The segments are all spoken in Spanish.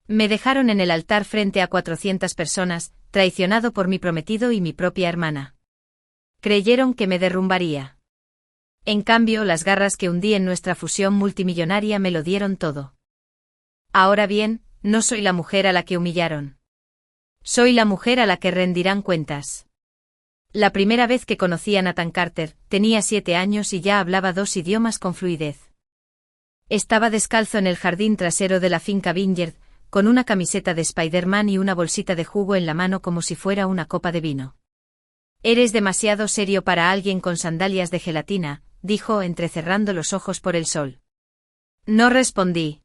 Me dejaron en el altar frente a 400 personas, traicionado por mi prometido y mi propia hermana. Creyeron que me derrumbaría. En cambio, las garras que hundí en nuestra fusión multimillonaria me lo dieron todo. Ahora bien, no soy la mujer a la que humillaron. Soy la mujer a la que rendirán cuentas. La primera vez que conocí a Nathan Carter, tenía 7 años y ya hablaba 2 idiomas con fluidez. Estaba descalzo en el jardín trasero de la finca Vineyard, con una camiseta de Spider-Man y una bolsita de jugo en la mano como si fuera una copa de vino. «Eres demasiado serio para alguien con sandalias de gelatina», dijo entrecerrando los ojos por el sol. No respondí.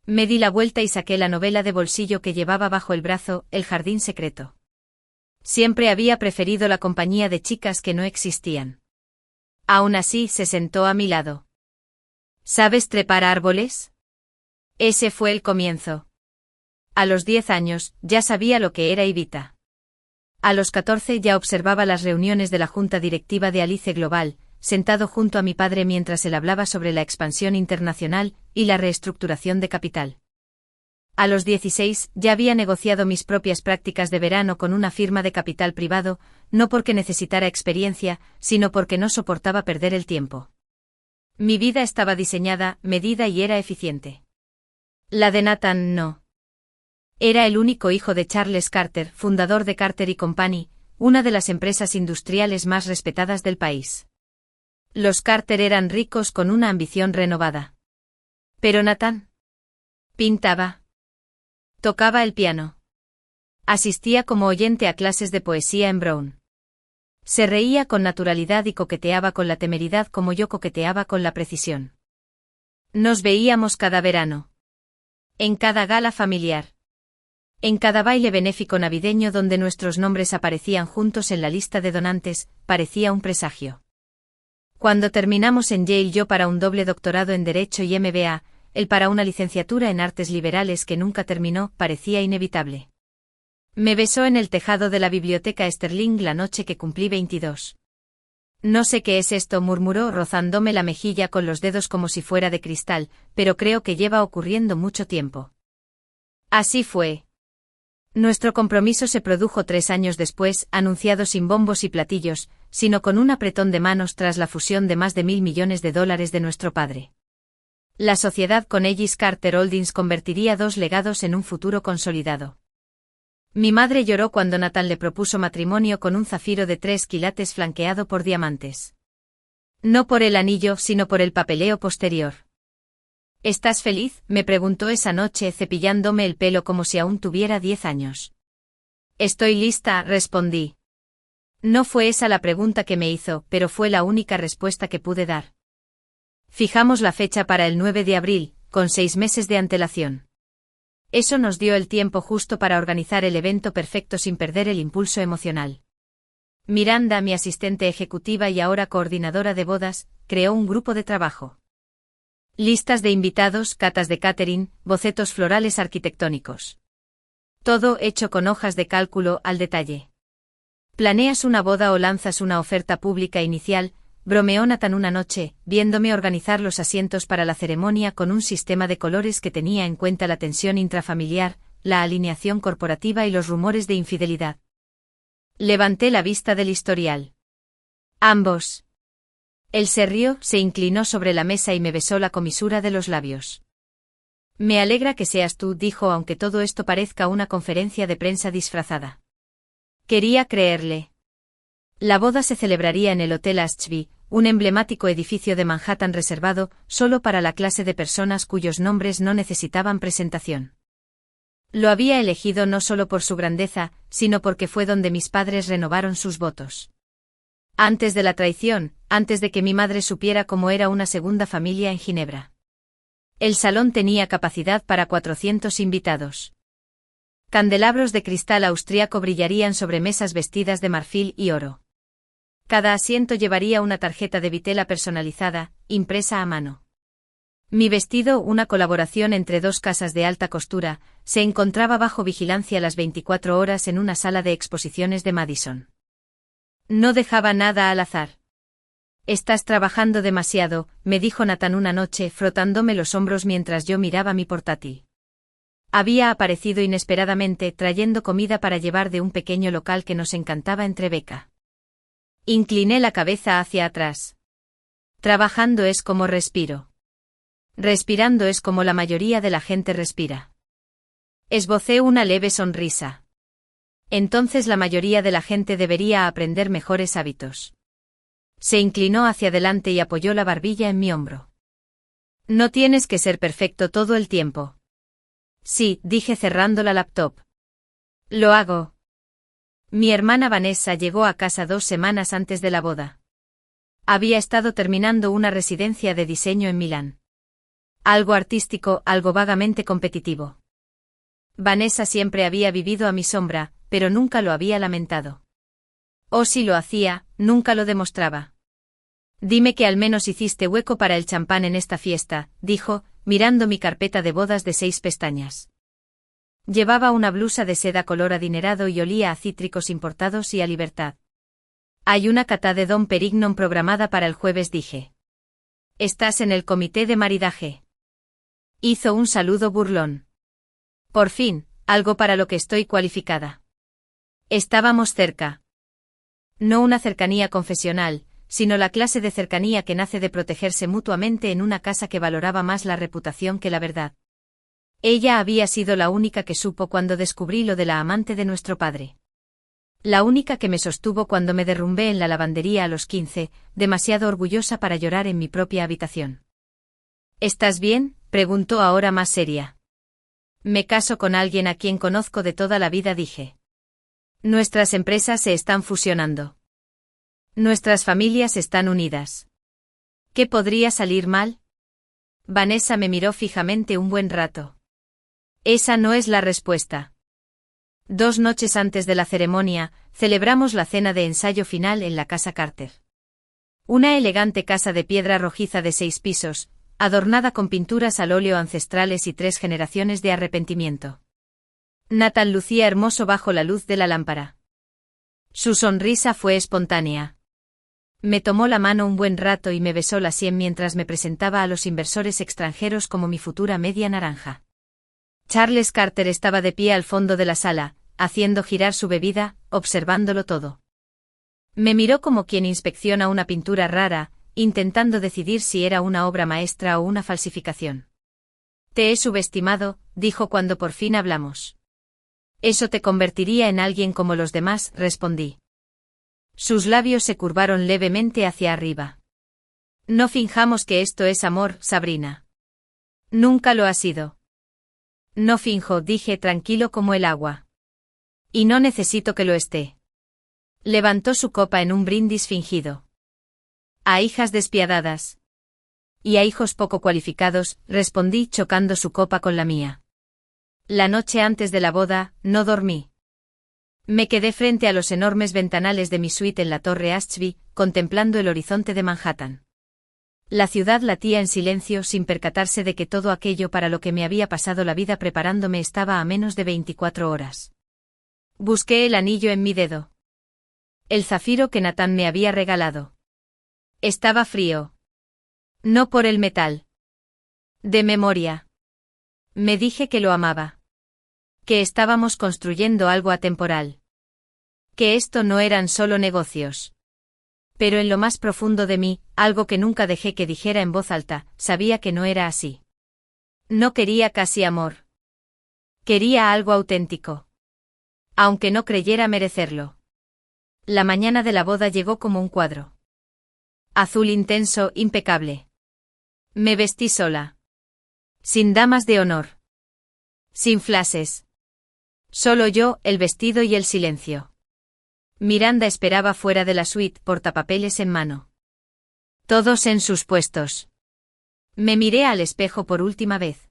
Me di la vuelta y saqué la novela de bolsillo que llevaba bajo el brazo, El jardín secreto. Siempre había preferido la compañía de chicas que no existían. Aún así, se sentó a mi lado. ¿Sabes trepar árboles? Ese fue el comienzo. A los 10 años, ya sabía lo que era Evita. A los 14 ya observaba las reuniones de la junta directiva de Alice Global, sentado junto a mi padre mientras él hablaba sobre la expansión internacional y la reestructuración de capital. A los 16 ya había negociado mis propias prácticas de verano con una firma de capital privado, no porque necesitara experiencia, sino porque no soportaba perder el tiempo. Mi vida estaba diseñada, medida y era eficiente. La de Nathan no. Era el único hijo de Charles Carter, fundador de Carter & Company, una de las empresas industriales más respetadas del país. Los Carter eran ricos con una ambición renovada. Pero Nathan pintaba. Tocaba el piano. Asistía como oyente a clases de poesía en Brown. Se reía con naturalidad y coqueteaba con la temeridad como yo coqueteaba con la precisión. Nos veíamos cada verano. En cada gala familiar. En cada baile benéfico navideño donde nuestros nombres aparecían juntos en la lista de donantes, parecía un presagio. Cuando terminamos en Yale yo para un doble doctorado en Derecho y MBA, él para una licenciatura en Artes Liberales que nunca terminó, parecía inevitable. Me besó en el tejado de la biblioteca Sterling la noche que cumplí 22. No sé qué es esto, murmuró rozándome la mejilla con los dedos como si fuera de cristal, pero creo que lleva ocurriendo mucho tiempo. Así fue. Nuestro compromiso se produjo 3 años después, anunciado sin bombos y platillos, sino con un apretón de manos tras la fusión de más de $1.000 millones de nuestro padre. La sociedad con Ellis Carter Holdings convertiría 2 legados en un futuro consolidado. Mi madre lloró cuando Nathan le propuso matrimonio con un zafiro de 3 quilates flanqueado por diamantes. No por el anillo, sino por el papeleo posterior. ¿Estás feliz?, me preguntó esa noche cepillándome el pelo como si aún tuviera 10 años. Estoy lista, respondí. No fue esa la pregunta que me hizo, pero fue la única respuesta que pude dar. Fijamos la fecha para el 9 de abril, con 6 meses de antelación. Eso nos dio el tiempo justo para organizar el evento perfecto sin perder el impulso emocional. Miranda, mi asistente ejecutiva y ahora coordinadora de bodas, creó un grupo de trabajo. Listas de invitados, catas de catering, bocetos florales arquitectónicos. Todo hecho con hojas de cálculo al detalle. ¿Planeas una boda o lanzas una oferta pública inicial?, bromeó Nathan una noche, viéndome organizar los asientos para la ceremonia con un sistema de colores que tenía en cuenta la tensión intrafamiliar, la alineación corporativa y los rumores de infidelidad. Levanté la vista del historial. Ambos. Él se rió, se inclinó sobre la mesa y me besó la comisura de los labios. Me alegra que seas tú, dijo, aunque todo esto parezca una conferencia de prensa disfrazada. Quería creerle. La boda se celebraría en el Hotel Ashby, un emblemático edificio de Manhattan reservado solo para la clase de personas cuyos nombres no necesitaban presentación. Lo había elegido no solo por su grandeza, sino porque fue donde mis padres renovaron sus votos. Antes de la traición, antes de que mi madre supiera cómo era una segunda familia en Ginebra. El salón tenía capacidad para 400 invitados. Candelabros de cristal austriaco brillarían sobre mesas vestidas de marfil y oro. Cada asiento llevaría una tarjeta de vitela personalizada, impresa a mano. Mi vestido, una colaboración entre 2 casas de alta costura, se encontraba bajo vigilancia las 24 horas en una sala de exposiciones de Madison. No dejaba nada al azar. Estás trabajando demasiado, me dijo Nathan una noche frotándome los hombros mientras yo miraba mi portátil. Había aparecido inesperadamente trayendo comida para llevar de un pequeño local que nos encantaba en Tribeca. Incliné la cabeza hacia atrás. Trabajando es como respiro. Respirando es como la mayoría de la gente respira. Esbocé una leve sonrisa. Entonces la mayoría de la gente debería aprender mejores hábitos. Se inclinó hacia adelante y apoyó la barbilla en mi hombro. No tienes que ser perfecto todo el tiempo. Sí, dije cerrando la laptop. Lo hago. Mi hermana Vanessa llegó a casa 2 semanas antes de la boda. Había estado terminando una residencia de diseño en Milán. Algo artístico, algo vagamente competitivo. Vanessa siempre había vivido a mi sombra, pero nunca lo había lamentado. O si lo hacía, nunca lo demostraba. Dime que al menos hiciste hueco para el champán en esta fiesta, dijo, mirando mi carpeta de bodas de 6 pestañas. Llevaba una blusa de seda color adinerado y olía a cítricos importados y a libertad. Hay una cata de Dom Perignon programada para el jueves, dije. ¿Estás en el comité de maridaje? Hizo un saludo burlón. Por fin, algo para lo que estoy cualificada. Estábamos cerca. No una cercanía confesional, sino la clase de cercanía que nace de protegerse mutuamente en una casa que valoraba más la reputación que la verdad. Ella había sido la única que supo cuando descubrí lo de la amante de nuestro padre. La única que me sostuvo cuando me derrumbé en la lavandería a los 15, demasiado orgullosa para llorar en mi propia habitación. ¿Estás bien?, preguntó ahora más seria. Me caso con alguien a quien conozco de toda la vida, dije. Nuestras empresas se están fusionando. Nuestras familias están unidas. ¿Qué podría salir mal? Vanessa me miró fijamente un buen rato. Esa no es la respuesta. 2 noches antes de la ceremonia, celebramos la cena de ensayo final en la casa Carter. Una elegante casa de piedra rojiza de 6 pisos, adornada con pinturas al óleo ancestrales y 3 generaciones de arrepentimiento. Nathan lucía hermoso bajo la luz de la lámpara. Su sonrisa fue espontánea. Me tomó la mano un buen rato y me besó la sien mientras me presentaba a los inversores extranjeros como mi futura media naranja. Charles Carter estaba de pie al fondo de la sala, haciendo girar su bebida, observándolo todo. Me miró como quien inspecciona una pintura rara, intentando decidir si era una obra maestra o una falsificación. Te he subestimado, dijo cuando por fin hablamos. Eso te convertiría en alguien como los demás, respondí. Sus labios se curvaron levemente hacia arriba. No finjamos que esto es amor, Sabrina. Nunca lo ha sido. No finjo, dije tranquilo como el agua. Y no necesito que lo esté. Levantó su copa en un brindis fingido. A hijas despiadadas. Y a hijos poco cualificados, respondí chocando su copa con la mía. La noche antes de la boda, no dormí. Me quedé frente a los enormes ventanales de mi suite en la Torre Ashby, contemplando el horizonte de Manhattan. La ciudad latía en silencio sin percatarse de que todo aquello para lo que me había pasado la vida preparándome estaba a menos de 24 horas. Busqué el anillo en mi dedo. El zafiro que Nathan me había regalado. Estaba frío. No por el metal. De memoria. Me dije que lo amaba. Que estábamos construyendo algo atemporal. Que esto no eran solo negocios. Pero en lo más profundo de mí, algo que nunca dejé que dijera en voz alta, sabía que no era así. No quería casi amor. Quería algo auténtico. Aunque no creyera merecerlo. La mañana de la boda llegó como un cuadro. Azul intenso, impecable. Me vestí sola. Sin damas de honor. Sin flashes. Solo yo, el vestido y el silencio. Miranda esperaba fuera de la suite, portapapeles en mano. Todos en sus puestos. Me miré al espejo por última vez.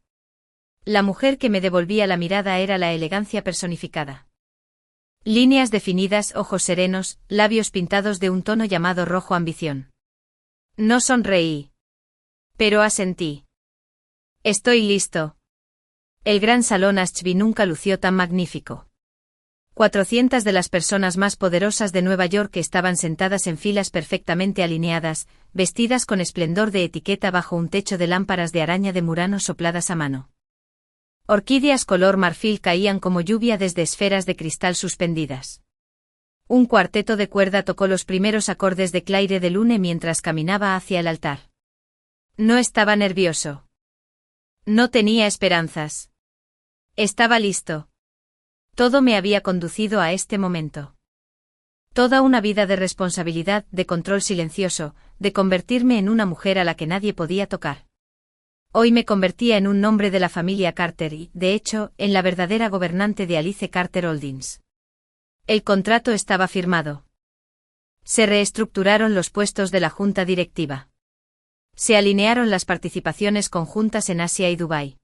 La mujer que me devolvía la mirada era la elegancia personificada. Líneas definidas, ojos serenos, labios pintados de un tono llamado rojo ambición. No sonreí. Pero asentí. Estoy listo. El gran salón Ashby nunca lució tan magnífico. 400 de las personas más poderosas de Nueva York estaban sentadas en filas perfectamente alineadas, vestidas con esplendor de etiqueta bajo un techo de lámparas de araña de Murano sopladas a mano. Orquídeas color marfil caían como lluvia desde esferas de cristal suspendidas. Un cuarteto de cuerda tocó los primeros acordes de Claire de Lune mientras caminaba hacia el altar. No estaba nervioso. No tenía esperanzas. Estaba listo. Todo me había conducido a este momento. Toda una vida de responsabilidad, de control silencioso, de convertirme en una mujer a la que nadie podía tocar. Hoy me convertía en un nombre de la familia Carter y, de hecho, en la verdadera gobernante de Alice Carter Holdings. El contrato estaba firmado. Se reestructuraron los puestos de la junta directiva. Se alinearon las participaciones conjuntas en Asia y Dubái.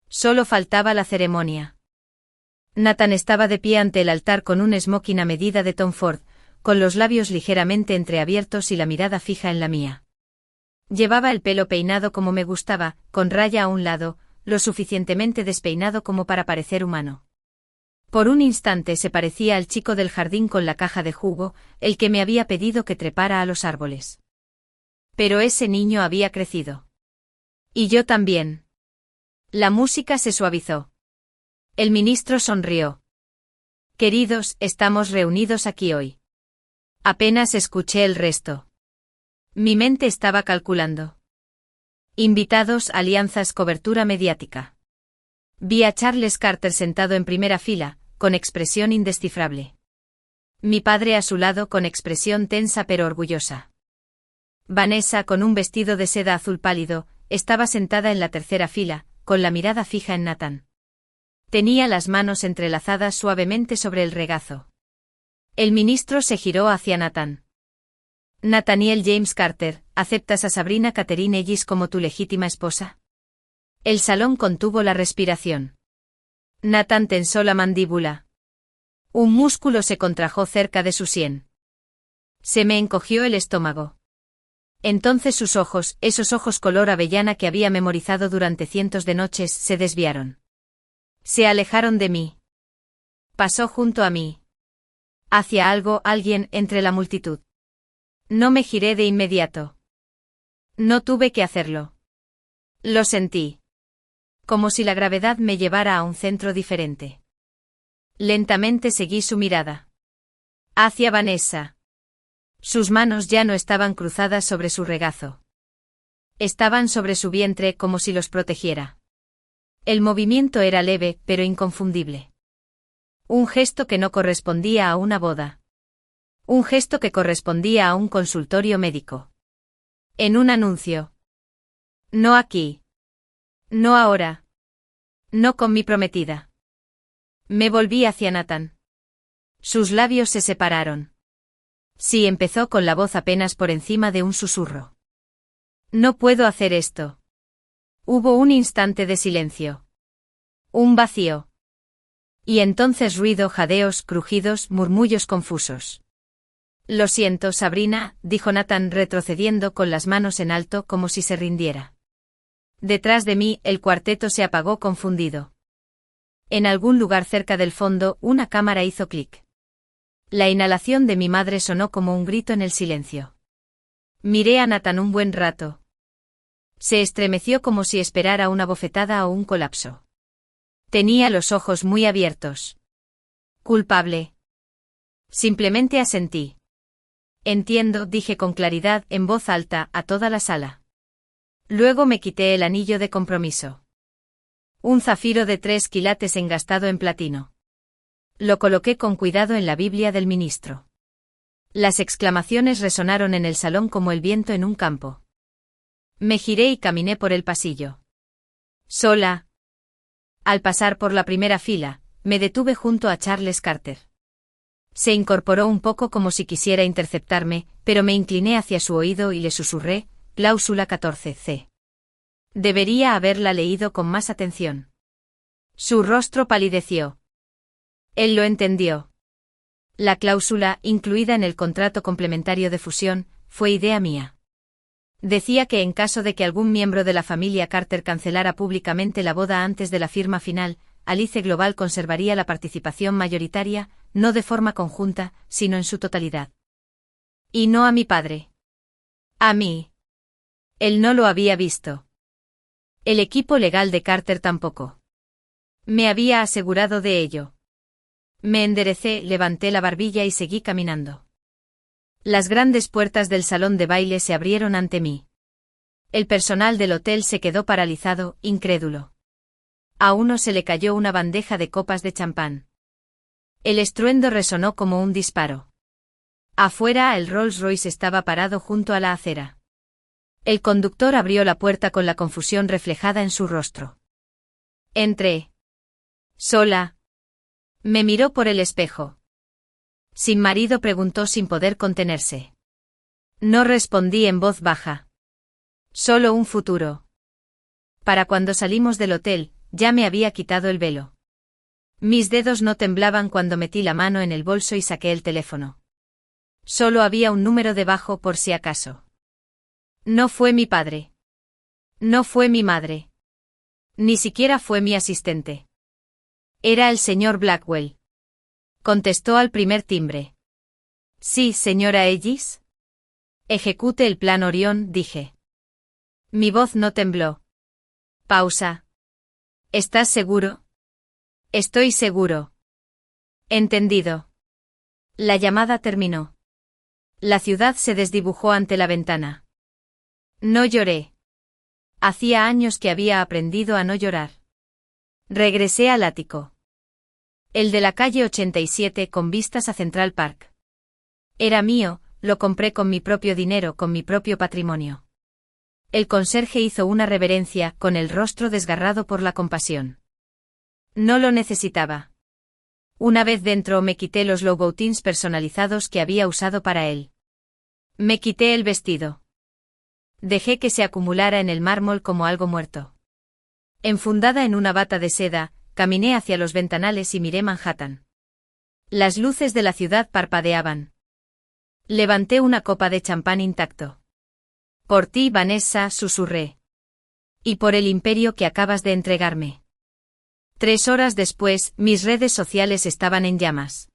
Solo faltaba la ceremonia. Nathan estaba de pie ante el altar con un smoking a medida de Tom Ford, con los labios ligeramente entreabiertos y la mirada fija en la mía. Llevaba el pelo peinado como me gustaba, con raya a un lado, lo suficientemente despeinado como para parecer humano. Por un instante se parecía al chico del jardín con la caja de jugo, el que me había pedido que trepara a los árboles. Pero ese niño había crecido. Y yo también. La música se suavizó. El ministro sonrió. Queridos, estamos reunidos aquí hoy. Apenas escuché el resto. Mi mente estaba calculando. Invitados, alianzas, cobertura mediática. Vi a Charles Carter sentado en primera fila, con expresión indescifrable. Mi padre a su lado con expresión tensa pero orgullosa. Vanessa, con un vestido de seda azul pálido, estaba sentada en la tercera fila, con la mirada fija en Nathan. Tenía las manos entrelazadas suavemente sobre el regazo. El ministro se giró hacia Nathan. Nathaniel James Carter, ¿aceptas a Sabrina Catherine Ellis como tu legítima esposa? El salón contuvo la respiración. Nathan tensó la mandíbula. Un músculo se contrajo cerca de su sien. Se me encogió el estómago. Entonces sus ojos, esos ojos color avellana que había memorizado durante cientos de noches, se desviaron. Se alejaron de mí. Pasó junto a mí. Hacia algo, alguien, entre la multitud. No me giré de inmediato. No tuve que hacerlo. Lo sentí. Como si la gravedad me llevara a un centro diferente. Lentamente seguí su mirada. Hacia Vanessa. Sus manos ya no estaban cruzadas sobre su regazo. Estaban sobre su vientre como si los protegiera. El movimiento era leve, pero inconfundible. Un gesto que no correspondía a una boda. Un gesto que correspondía a un consultorio médico. En un anuncio. No aquí. No ahora. No con mi prometida. Me volví hacia Nathan. Sus labios se separaron. Sí, empezó con la voz apenas por encima de un susurro. No puedo hacer esto. Hubo un instante de silencio. Un vacío. Y entonces ruido, jadeos, crujidos, murmullos confusos. Lo siento, Sabrina, dijo Nathan retrocediendo con las manos en alto como si se rindiera. Detrás de mí, el cuarteto se apagó confundido. En algún lugar cerca del fondo, una cámara hizo clic. La inhalación de mi madre sonó como un grito en el silencio. Miré a Nathan un buen rato. Se estremeció como si esperara una bofetada o un colapso. Tenía los ojos muy abiertos. Culpable. Simplemente asentí. Entiendo, dije con claridad, en voz alta, a toda la sala. Luego me quité el anillo de compromiso. Un zafiro de 3 quilates engastado en platino. Lo coloqué con cuidado en la Biblia del ministro. Las exclamaciones resonaron en el salón como el viento en un campo. Me giré y caminé por el pasillo. Sola. Al pasar por la primera fila, me detuve junto a Charles Carter. Se incorporó un poco como si quisiera interceptarme, pero me incliné hacia su oído y le susurré, cláusula 14c. Debería haberla leído con más atención. Su rostro palideció. Él lo entendió. La cláusula, incluida en el contrato complementario de fusión, fue idea mía. Decía que en caso de que algún miembro de la familia Carter cancelara públicamente la boda antes de la firma final, Alice Global conservaría la participación mayoritaria, no de forma conjunta, sino en su totalidad. Y no a mi padre. A mí. Él no lo había visto. El equipo legal de Carter tampoco. Me había asegurado de ello. Me enderecé, levanté la barbilla y seguí caminando. Las grandes puertas del salón de baile se abrieron ante mí. El personal del hotel se quedó paralizado, incrédulo. A uno se le cayó una bandeja de copas de champán. El estruendo resonó como un disparo. Afuera el Rolls Royce estaba parado junto a la acera. El conductor abrió la puerta con la confusión reflejada en su rostro. Entré. Sola. Me miró por el espejo. ¿Sin marido?, preguntó sin poder contenerse. No respondí en voz baja. Solo un futuro. Para cuando salimos del hotel, ya me había quitado el velo. Mis dedos no temblaban cuando metí la mano en el bolso y saqué el teléfono. Solo había un número debajo por si acaso. No fue mi padre. No fue mi madre. Ni siquiera fue mi asistente. Era el señor Blackwell. Contestó al primer timbre. Sí, señora Ellis. Ejecute el plan Orión, dije. Mi voz no tembló. Pausa. ¿Estás seguro? Estoy seguro. Entendido. La llamada terminó. La ciudad se desdibujó ante la ventana. No lloré. Hacía años que había aprendido a no llorar. Regresé al ático. El de la calle 87 con vistas a Central Park. Era mío, lo compré con mi propio dinero, con mi propio patrimonio. El conserje hizo una reverencia, con el rostro desgarrado por la compasión. No lo necesitaba. Una vez dentro me quité los Louboutins personalizados que había usado para él. Me quité el vestido. Dejé que se acumulara en el mármol como algo muerto. Enfundada en una bata de seda, caminé hacia los ventanales y miré Manhattan. Las luces de la ciudad parpadeaban. Levanté una copa de champán intacto. Por ti, Vanessa, susurré. Y por el imperio que acabas de entregarme. 3 horas después, mis redes sociales estaban en llamas.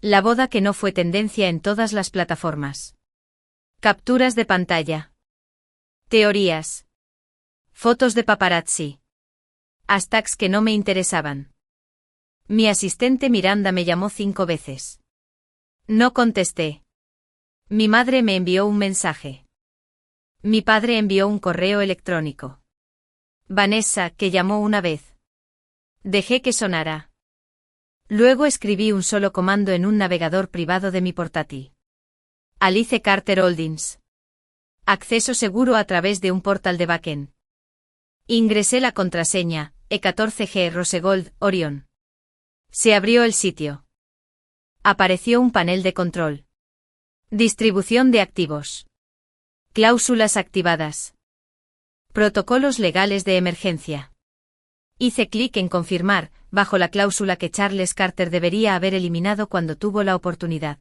La boda que no fue tendencia en todas las plataformas. Capturas de pantalla. Teorías. Fotos de paparazzi. Hashtags que no me interesaban. Mi asistente Miranda me llamó 5 veces. No contesté. Mi madre me envió un mensaje. Mi padre envió un correo electrónico. Vanessa, que llamó una vez. Dejé que sonara. Luego escribí un solo comando en un navegador privado de mi portátil. Alice Carter Holdings. Acceso seguro a través de un portal de backend. Ingresé la contraseña, E14G Rosegold, Orion. Se abrió el sitio. Apareció un panel de control. Distribución de activos. Cláusulas activadas. Protocolos legales de emergencia. Hice clic en confirmar, bajo la cláusula que Charles Carter debería haber eliminado cuando tuvo la oportunidad.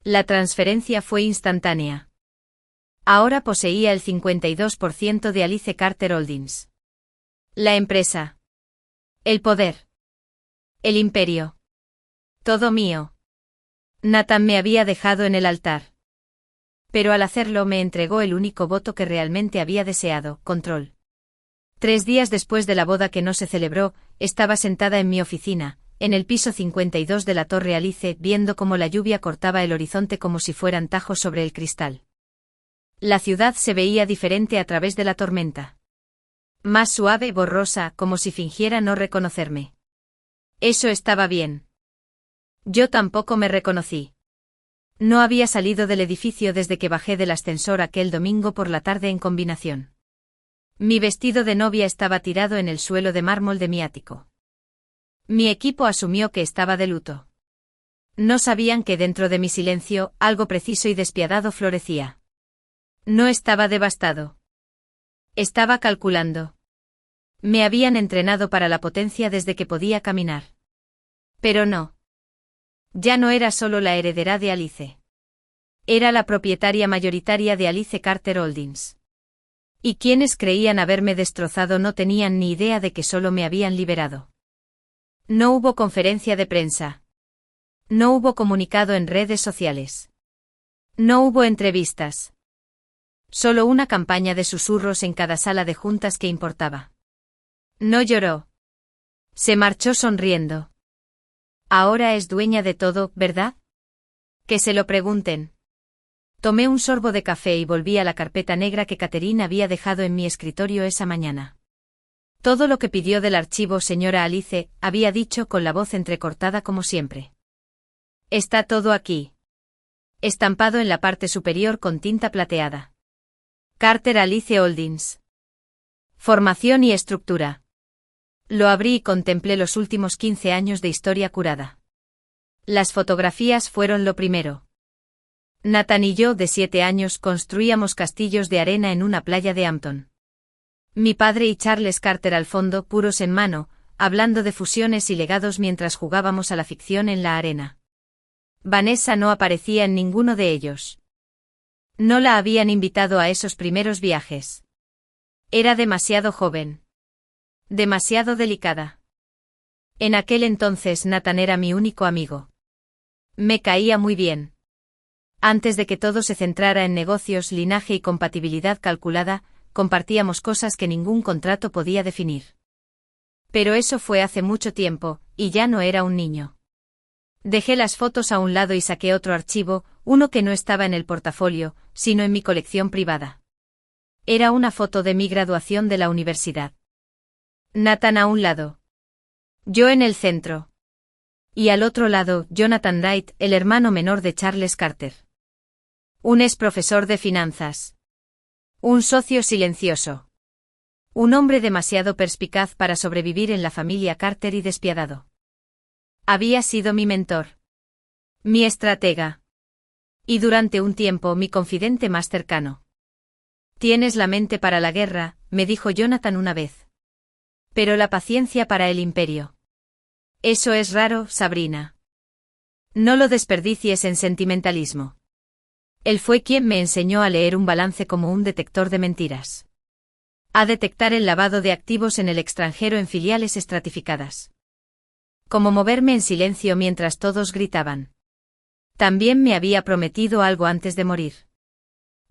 La transferencia fue instantánea. Ahora poseía el 52% de Alice Carter Holdings. La empresa. El poder. El imperio. Todo mío. Nathan me había dejado en el altar. Pero al hacerlo me entregó el único voto que realmente había deseado, control. 3 días después de la boda que no se celebró, estaba sentada en mi oficina, en el piso 52 de la Torre Alice, viendo cómo la lluvia cortaba el horizonte como si fueran tajos sobre el cristal. La ciudad se veía diferente a través de la tormenta. Más suave, borrosa, como si fingiera no reconocerme. Eso estaba bien. Yo tampoco me reconocí. No había salido del edificio desde que bajé del ascensor aquel domingo por la tarde en combinación. Mi vestido de novia estaba tirado en el suelo de mármol de mi ático. Mi equipo asumió que estaba de luto. No sabían que dentro de mi silencio, algo preciso y despiadado florecía. No estaba devastado. Estaba calculando. Me habían entrenado para la potencia desde que podía caminar. Pero no. Ya no era solo la heredera de Alice. Era la propietaria mayoritaria de Alice Carter Holdings. Y quienes creían haberme destrozado no tenían ni idea de que solo me habían liberado. No hubo conferencia de prensa. No hubo comunicado en redes sociales. No hubo entrevistas. Solo una campaña de susurros en cada sala de juntas que importaba. No lloró. Se marchó sonriendo. Ahora es dueña de todo, ¿verdad? Que se lo pregunten. Tomé un sorbo de café y volví a la carpeta negra que Catherine había dejado en mi escritorio esa mañana. Todo lo que pidió del archivo, señora Alice, había dicho con la voz entrecortada como siempre. Está todo aquí. Estampado en la parte superior con tinta plateada. Carter Alice Holdings. Formación y estructura. Lo abrí y contemplé los últimos 15 años de historia curada. Las fotografías fueron lo primero. Nathan y yo, de 7 años, construíamos castillos de arena en una playa de Hampton. Mi padre y Charles Carter al fondo, puros en mano, hablando de fusiones y legados mientras jugábamos a la ficción en la arena. Vanessa no aparecía en ninguno de ellos. No la habían invitado a esos primeros viajes. Era demasiado joven. Demasiado delicada. En aquel entonces Nathan era mi único amigo. Me caía muy bien. Antes de que todo se centrara en negocios, linaje y compatibilidad calculada, compartíamos cosas que ningún contrato podía definir. Pero eso fue hace mucho tiempo, y ya no era un niño. Dejé las fotos a un lado y saqué otro archivo, uno que no estaba en el portafolio, sino en mi colección privada. Era una foto de mi graduación de la universidad. Nathan a un lado. Yo en el centro. Y al otro lado, Jonathan Wright, el hermano menor de Charles Carter. Un ex profesor de finanzas. Un socio silencioso. Un hombre demasiado perspicaz para sobrevivir en la familia Carter y despiadado. Había sido mi mentor. Mi estratega. Y durante un tiempo mi confidente más cercano. Tienes la mente para la guerra, me dijo Jonathan una vez. Pero la paciencia para el imperio. Eso es raro, Sabrina. No lo desperdicies en sentimentalismo. Él fue quien me enseñó a leer un balance como un detector de mentiras. A detectar el lavado de activos en el extranjero en filiales estratificadas. Como moverme en silencio mientras todos gritaban. También me había prometido algo antes de morir.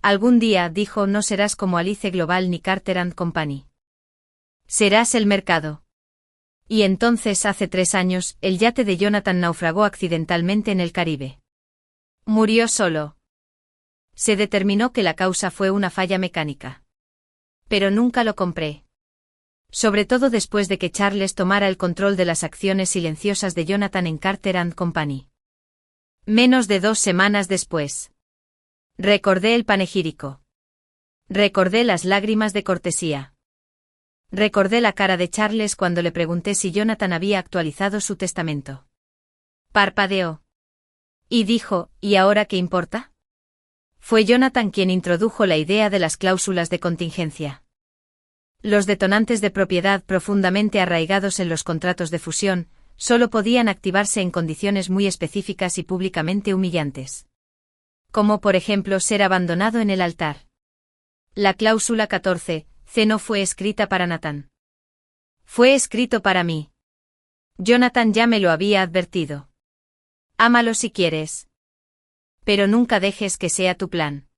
Algún día, dijo, no serás como Alice Global ni Carter & Company. Serás el mercado. Y entonces, hace 3 años, el yate de Jonathan naufragó accidentalmente en el Caribe. Murió solo. Se determinó que la causa fue una falla mecánica. Pero nunca lo compré. Sobre todo después de que Charles tomara el control de las acciones silenciosas de Jonathan en Carter & Company. Menos de 2 semanas después. Recordé el panegírico. Recordé las lágrimas de cortesía. Recordé la cara de Charles cuando le pregunté si Jonathan había actualizado su testamento. Parpadeó. Y dijo, ¿y ahora qué importa? Fue Jonathan quien introdujo la idea de las cláusulas de contingencia. Los detonantes de propiedad profundamente arraigados en los contratos de fusión, solo podían activarse en condiciones muy específicas y públicamente humillantes. Como por ejemplo ser abandonado en el altar. La cláusula 14C no fue escrita para Nathan. Fue escrito para mí. Jonathan ya me lo había advertido. Ámalo si quieres. Pero nunca dejes que sea tu plan.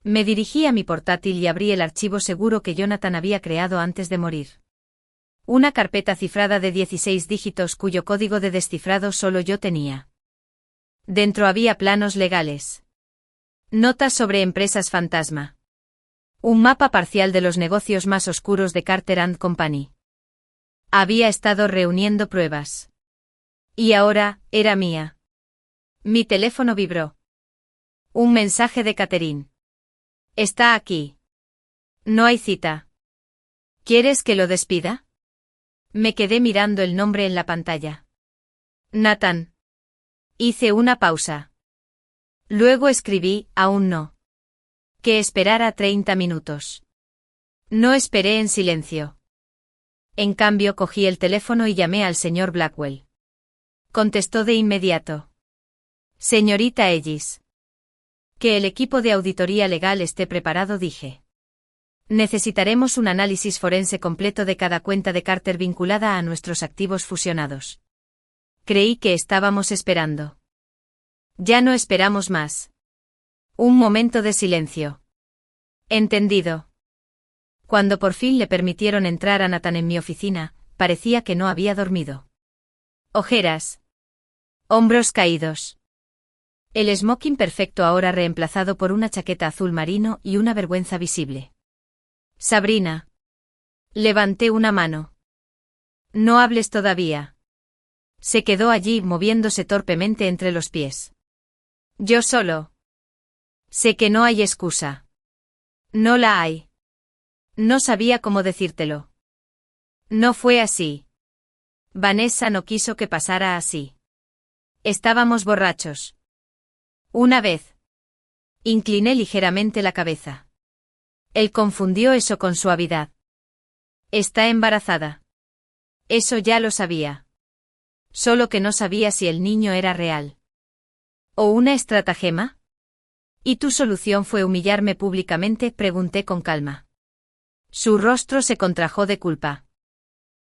Me dirigí a mi portátil y abrí el archivo seguro que Jonathan había creado antes de morir. Una carpeta cifrada de 16 dígitos cuyo código de descifrado solo yo tenía. Dentro había planos legales. Notas sobre empresas fantasma. Un mapa parcial de los negocios más oscuros de Carter & Company. Había estado reuniendo pruebas. Y ahora, era mía. Mi teléfono vibró. Un mensaje de Catherine. Está aquí. No hay cita. ¿Quieres que lo despida? Me quedé mirando el nombre en la pantalla. Nathan. Hice una pausa. Luego escribí, aún no. Que esperara 30 minutos. No esperé en silencio. En cambio cogí el teléfono y llamé al señor Blackwell. Contestó de inmediato. Señorita Ellis. Que el equipo de auditoría legal esté preparado, dije. Necesitaremos un análisis forense completo de cada cuenta de Carter vinculada a nuestros activos fusionados. Creí que estábamos esperando. Ya no esperamos más. Un momento de silencio. Entendido. Cuando por fin le permitieron entrar a Nathan en mi oficina, parecía que no había dormido. Ojeras. Hombros caídos. El smoking perfecto ahora reemplazado por una chaqueta azul marino y una vergüenza visible. Sabrina. Levanté una mano. No hables todavía. Se quedó allí moviéndose torpemente entre los pies. Yo solo. Sé que no hay excusa. No la hay. No sabía cómo decírtelo. No fue así. Vanessa no quiso que pasara así. Estábamos borrachos. Una vez. Incliné ligeramente la cabeza. Él confundió eso con suavidad. Está embarazada. Eso ya lo sabía. Solo que no sabía si el niño era real. ¿O una estratagema? ¿Y tu solución fue humillarme públicamente?, pregunté con calma. Su rostro se contrajo de culpa.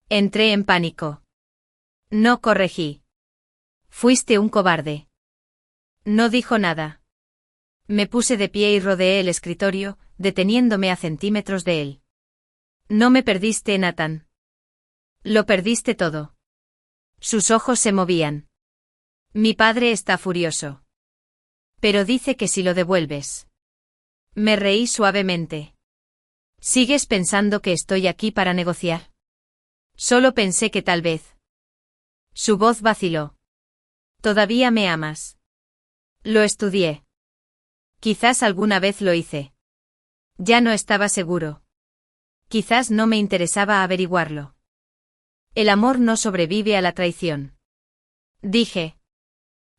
Entré en pánico. No corregí. Fuiste un cobarde. No dijo nada. Me puse de pie y rodeé el escritorio, deteniéndome a centímetros de él. No me perdiste, Nathan. Lo perdiste todo. Sus ojos se movían. Mi padre está furioso. Pero dice que si lo devuelves. Me reí suavemente. ¿Sigues pensando que estoy aquí para negociar? Solo pensé que tal vez. Su voz vaciló. ¿Todavía me amas? Lo estudié. Quizás alguna vez lo hice. Ya no estaba seguro. Quizás no me interesaba averiguarlo. El amor no sobrevive a la traición. Dije.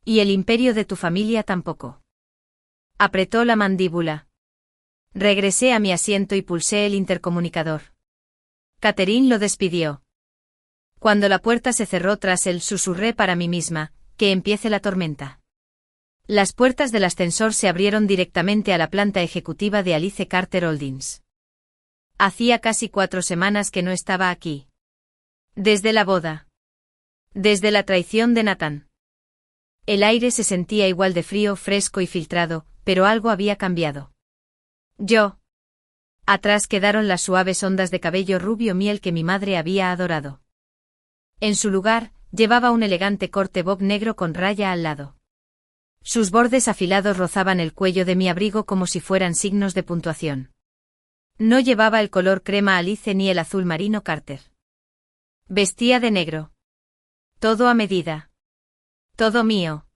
Y el imperio de tu familia tampoco. Apretó la mandíbula. Regresé a mi asiento y pulsé el intercomunicador. Catherine lo despidió. Cuando la puerta se cerró tras él, susurré para mí misma, que empiece la tormenta. Las puertas del ascensor se abrieron directamente a la planta ejecutiva de Alice Carter Holdings. Hacía casi 4 semanas que no estaba aquí. Desde la boda. Desde la traición de Nathan. El aire se sentía igual de frío, fresco y filtrado, pero algo había cambiado. Yo. Atrás quedaron las suaves ondas de cabello rubio miel que mi madre había adorado. En su lugar, llevaba un elegante corte bob negro con raya al lado. Sus bordes afilados rozaban el cuello de mi abrigo como si fueran signos de puntuación. No llevaba el color crema Alice ni el azul marino Carter. Vestía de negro. Todo a medida. Todo mío.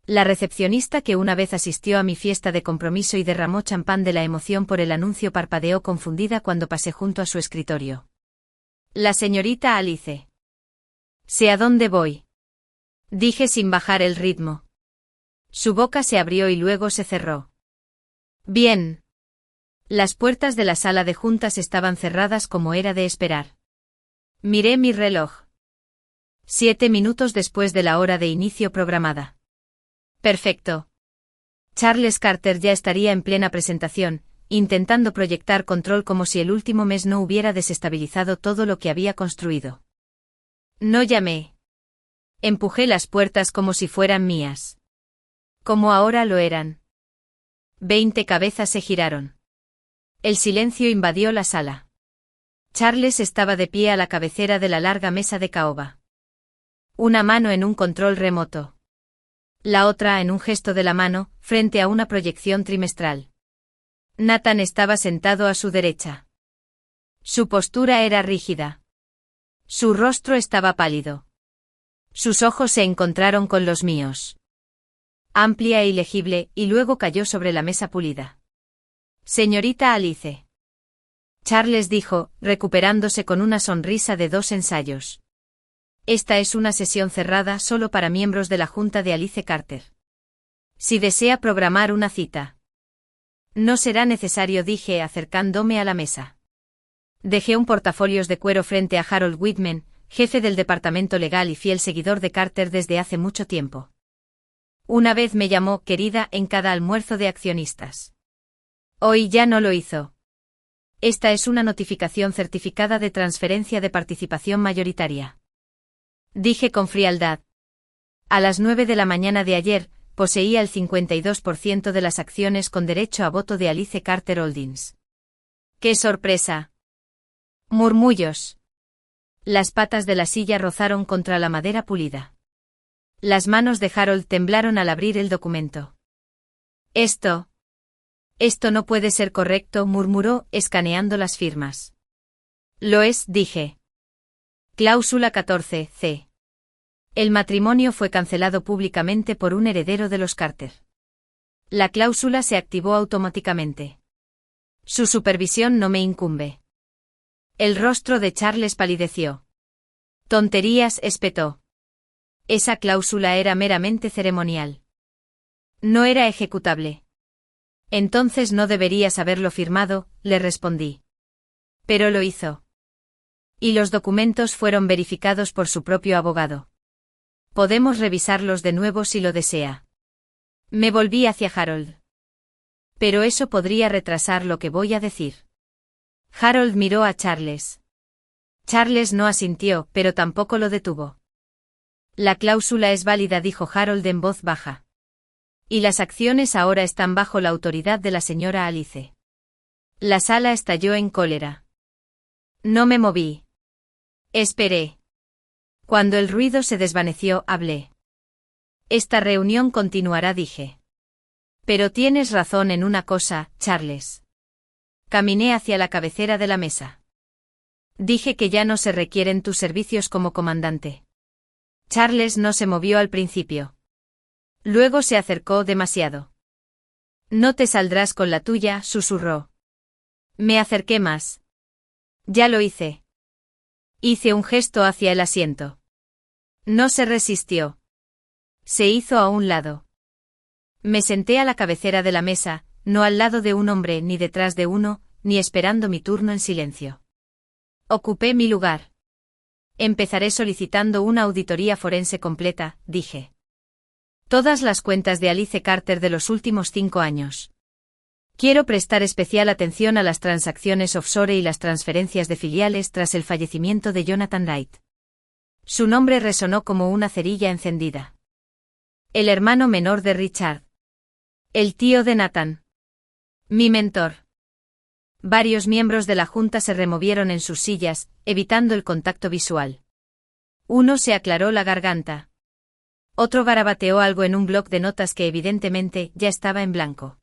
La recepcionista que una vez asistió a mi fiesta de compromiso y derramó champán de la emoción por el anuncio parpadeó confundida cuando pasé junto a su escritorio. La señorita Alice. Sé a dónde voy. Dije sin bajar el ritmo. Su boca se abrió y luego se cerró. Bien. Las puertas de la sala de juntas estaban cerradas como era de esperar. Miré mi reloj. 7 minutos después de la hora de inicio programada. Perfecto. Charles Carter ya estaría en plena presentación, intentando proyectar control como si el último mes no hubiera desestabilizado todo lo que había construido. No llamé. Empujé las puertas como si fueran mías. Como ahora lo eran. 20 cabezas se giraron. El silencio invadió la sala. Charles estaba de pie a la cabecera de la larga mesa de caoba. Una mano en un control remoto. La otra en un gesto de la mano, frente a una proyección trimestral. Nathan estaba sentado a su derecha. Su postura era rígida. Su rostro estaba pálido. Sus ojos se encontraron con los míos. Amplia e ilegible, y luego cayó sobre la mesa pulida. Señorita Alice. Charles dijo, recuperándose con una sonrisa de 2 ensayos. Esta es una sesión cerrada solo para miembros de la Junta de Alice Carter. Si desea programar una cita. No será necesario, dije acercándome a la mesa. Dejé un portafolios de cuero frente a Harold Whitman, jefe del departamento legal y fiel seguidor de Carter desde hace mucho tiempo. Una vez me llamó querida en cada almuerzo de accionistas. Hoy ya no lo hizo. Esta es una notificación certificada de transferencia de participación mayoritaria. Dije con frialdad. A las 9 de la mañana de ayer, poseía el 52% de las acciones con derecho a voto de Alice Carter Holdings. ¡Qué sorpresa! Murmullos. Las patas de la silla rozaron contra la madera pulida. Las manos de Harold temblaron al abrir el documento. Esto no puede ser correcto, murmuró, escaneando las firmas. Lo es, dije. Cláusula 14c. El matrimonio fue cancelado públicamente por un heredero de los Carter. La cláusula se activó automáticamente. Su supervisión no me incumbe. El rostro de Charles palideció. Tonterías, espetó. Esa cláusula era meramente ceremonial. No era ejecutable. Entonces no deberías haberlo firmado, le respondí. Pero lo hizo. Y los documentos fueron verificados por su propio abogado. Podemos revisarlos de nuevo si lo desea. Me volví hacia Harold. Pero eso podría retrasar lo que voy a decir. Harold miró a Charles. Charles no asintió, pero tampoco lo detuvo. La cláusula es válida, dijo Harold en voz baja. Y las acciones ahora están bajo la autoridad de la señora Alice. La sala estalló en cólera. No me moví. Esperé. Cuando el ruido se desvaneció, hablé. Esta reunión continuará, dije. Pero tienes razón en una cosa, Charles. Caminé hacia la cabecera de la mesa. Dije que ya no se requieren tus servicios como comandante. Charles no se movió al principio. Luego se acercó demasiado. No te saldrás con la tuya, susurró. Me acerqué más. Ya lo hice. Hice un gesto hacia el asiento. No se resistió. Se hizo a un lado. Me senté a la cabecera de la mesa, no al lado de un hombre ni detrás de uno, ni esperando mi turno en silencio. Ocupé mi lugar. Empezaré solicitando una auditoría forense completa, dije. Todas las cuentas de Alice Carter de los últimos 5 años. Quiero prestar especial atención a las transacciones offshore y las transferencias de filiales tras el fallecimiento de Jonathan Wright. Su nombre resonó como una cerilla encendida. El hermano menor de Richard. El tío de Nathan. Mi mentor. Varios miembros de la junta se removieron en sus sillas, evitando el contacto visual. Uno se aclaró la garganta. Otro garabateó algo en un bloc de notas que evidentemente ya estaba en blanco.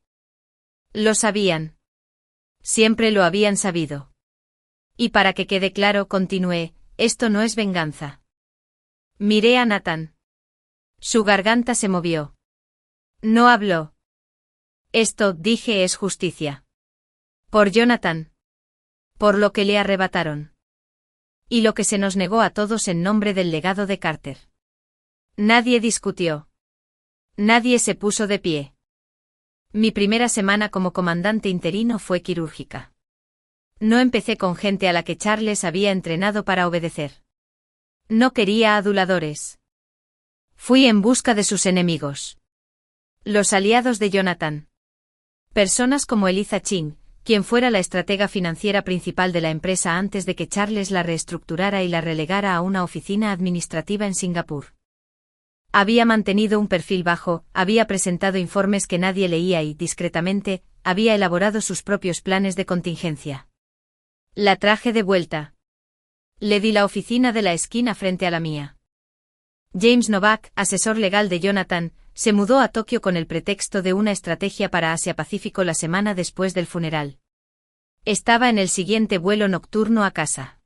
Lo sabían. Siempre lo habían sabido. Y para que quede claro, continué, esto no es venganza. Miré a Nathan. Su garganta se movió. No habló. Esto, dije, es justicia. Por Jonathan. Por lo que le arrebataron. Y lo que se nos negó a todos en nombre del legado de Carter. Nadie discutió. Nadie se puso de pie. Mi primera semana como comandante interino fue quirúrgica. No empecé con gente a la que Charles había entrenado para obedecer. No quería aduladores. Fui en busca de sus enemigos. Los aliados de Jonathan. Personas como Eliza Ching, quien fuera la estratega financiera principal de la empresa antes de que Charles la reestructurara y la relegara a una oficina administrativa en Singapur. Había mantenido un perfil bajo, había presentado informes que nadie leía y, discretamente, había elaborado sus propios planes de contingencia. La traje de vuelta. Le di la oficina de la esquina frente a la mía. James Novak, asesor legal de Jonathan, se mudó a Tokio con el pretexto de una estrategia para Asia-Pacífico la semana después del funeral. Estaba en el siguiente vuelo nocturno a casa.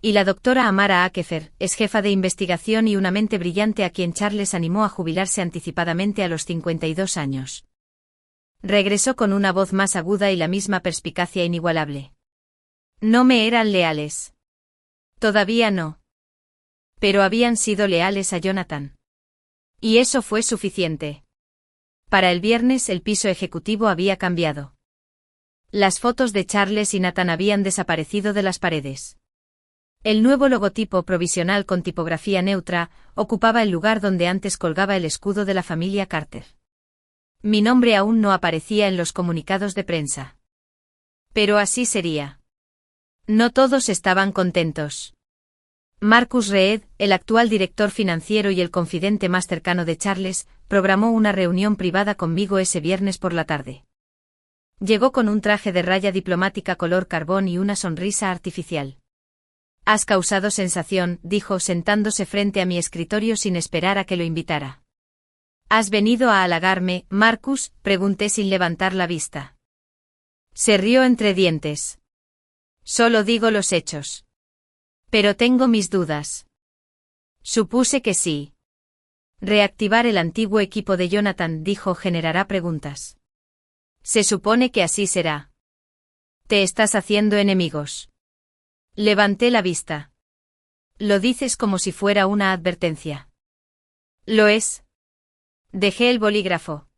Y la doctora Amara Akefer, es jefa de investigación y una mente brillante a quien Charles animó a jubilarse anticipadamente a los 52 años. Regresó con una voz más aguda y la misma perspicacia inigualable. No me eran leales. Todavía no. Pero habían sido leales a Jonathan. Y eso fue suficiente. Para el viernes el piso ejecutivo había cambiado. Las fotos de Charles y Nathan habían desaparecido de las paredes. El nuevo logotipo provisional con tipografía neutra ocupaba el lugar donde antes colgaba el escudo de la familia Carter. Mi nombre aún no aparecía en los comunicados de prensa. Pero así sería. No todos estaban contentos. Marcus Reed, el actual director financiero y el confidente más cercano de Charles, programó una reunión privada conmigo ese viernes por la tarde. Llegó con un traje de raya diplomática color carbón y una sonrisa artificial. Has causado sensación, dijo sentándose frente a mi escritorio sin esperar a que lo invitara. ¿Has venido a halagarme, Marcus?, pregunté sin levantar la vista. Se rió entre dientes. Solo digo los hechos. Pero tengo mis dudas. Supuse que sí. Reactivar el antiguo equipo de Jonathan, dijo, generará preguntas. Se supone que así será. Te estás haciendo enemigos. Levanté la vista. Lo dices como si fuera una advertencia. Lo es. Dejé el bolígrafo.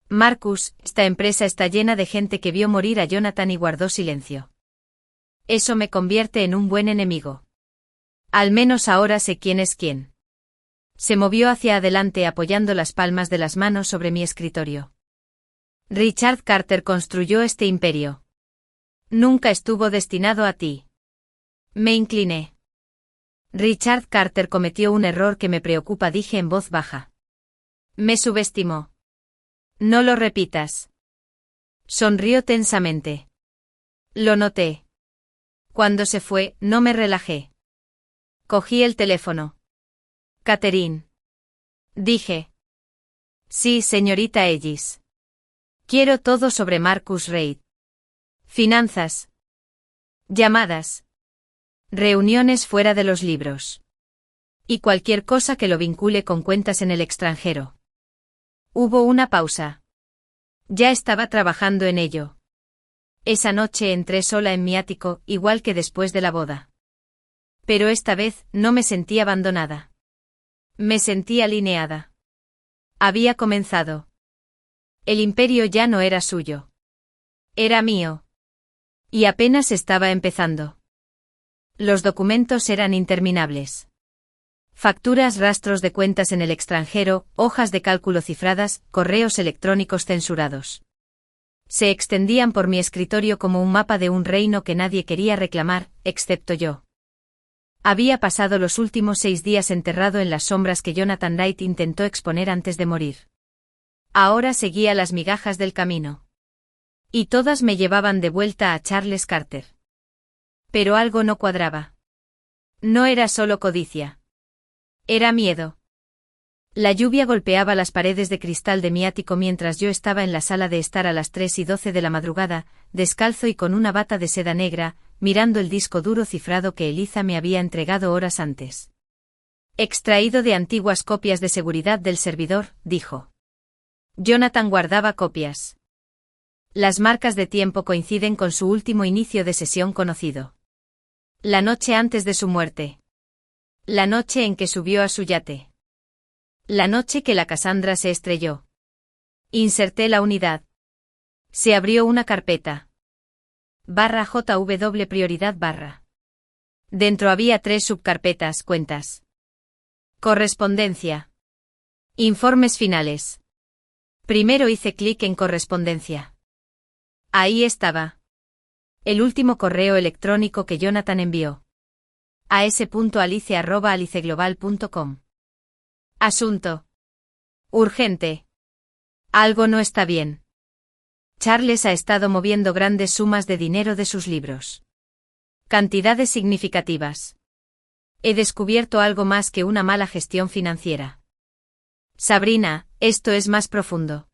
Marcus, esta empresa está llena de gente que vio morir a Jonathan y guardó silencio. Eso me convierte en un buen enemigo. Al menos ahora sé quién es quién. Se movió hacia adelante apoyando las palmas de las manos sobre mi escritorio. Richard Carter construyó este imperio. Nunca estuvo destinado a ti. Me incliné. Richard Carter cometió un error que me preocupa, dije en voz baja. Me subestimó. No lo repitas. Sonrió tensamente. Lo noté. Cuando se fue, no me relajé. Cogí el teléfono. Catherine. Dije. Sí, señorita Ellis. Quiero todo sobre Marcus Reid. Finanzas. Llamadas. Reuniones fuera de los libros. Y cualquier cosa que lo vincule con cuentas en el extranjero. Hubo una pausa. Ya estaba trabajando en ello. Esa noche entré sola en mi ático, igual que después de la boda. Pero esta vez no me sentí abandonada. Me sentí alineada. Había comenzado. El imperio ya no era suyo. Era mío. Y apenas estaba empezando. Los documentos eran interminables. Facturas, rastros de cuentas en el extranjero, hojas de cálculo cifradas, correos electrónicos censurados. Se extendían por mi escritorio como un mapa de un reino que nadie quería reclamar, excepto yo. Había pasado los últimos 6 días enterrado en las sombras que Jonathan Wright intentó exponer antes de morir. Ahora seguía las migajas del camino. Y todas me llevaban de vuelta a Charles Carter. Pero algo no cuadraba. No era solo codicia. Era miedo. La lluvia golpeaba las paredes de cristal de mi ático mientras yo estaba en la sala de estar a las 3:12 de la madrugada, descalzo y con una bata de seda negra, mirando el disco duro cifrado que Eliza me había entregado horas antes. Extraído de antiguas copias de seguridad del servidor, dijo. Jonathan guardaba copias. Las marcas de tiempo coinciden con su último inicio de sesión conocido. La noche antes de su muerte. La noche en que subió a su yate. La noche que la Cassandra se estrelló. Inserté la unidad. Se abrió una carpeta. /JW prioridad /. Dentro había 3 subcarpetas, cuentas. Correspondencia. Informes finales. Primero hice clic en correspondencia. Ahí estaba. El último correo electrónico que Jonathan envió. as.alice@aliceglobal.com. Asunto. Urgente. Algo no está bien. Charles ha estado moviendo grandes sumas de dinero de sus libros. Cantidades significativas. He descubierto algo más que una mala gestión financiera. Sabrina, esto es más profundo.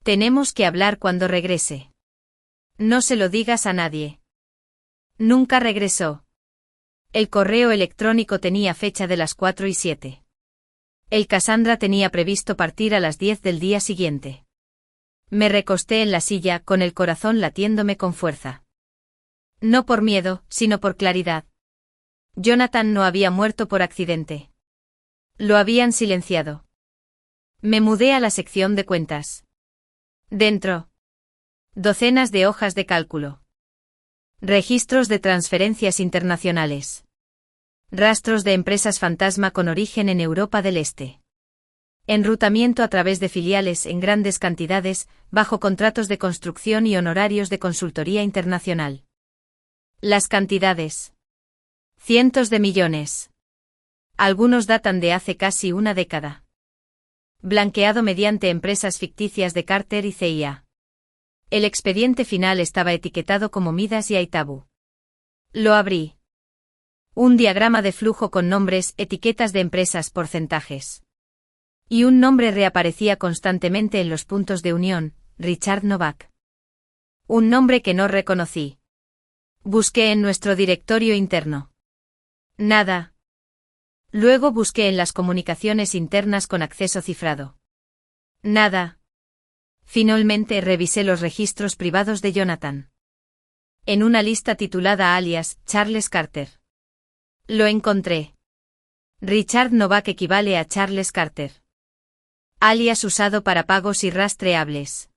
Tenemos que hablar cuando regrese. No se lo digas a nadie. Nunca regresó. El correo electrónico tenía fecha de las 4:07. El Cassandra tenía previsto partir a las 10 del día siguiente. Me recosté en la silla, con el corazón latiéndome con fuerza. No por miedo, sino por claridad. Jonathan no había muerto por accidente. Lo habían silenciado. Me mudé a la sección de cuentas. Dentro. Docenas de hojas de cálculo. Registros de transferencias internacionales. Rastros de empresas fantasma con origen en Europa del Este. Enrutamiento a través de filiales en grandes cantidades, bajo contratos de construcción y honorarios de consultoría internacional. Las cantidades. Cientos de millones. Algunos datan de hace casi una década. Blanqueado mediante empresas ficticias de Carter y CIA. El expediente final estaba etiquetado como Midas y Aitabu. Lo abrí. Un diagrama de flujo con nombres, etiquetas de empresas, porcentajes. Y un nombre reaparecía constantemente en los puntos de unión, Richard Novak. Un nombre que no reconocí. Busqué en nuestro directorio interno. Nada. Luego busqué en las comunicaciones internas con acceso cifrado. Nada. Finalmente revisé los registros privados de Jonathan. En una lista titulada alias, Charles Carter. Lo encontré. Richard Novak equivale a Charles Carter. Alias usado para pagos irrastreables.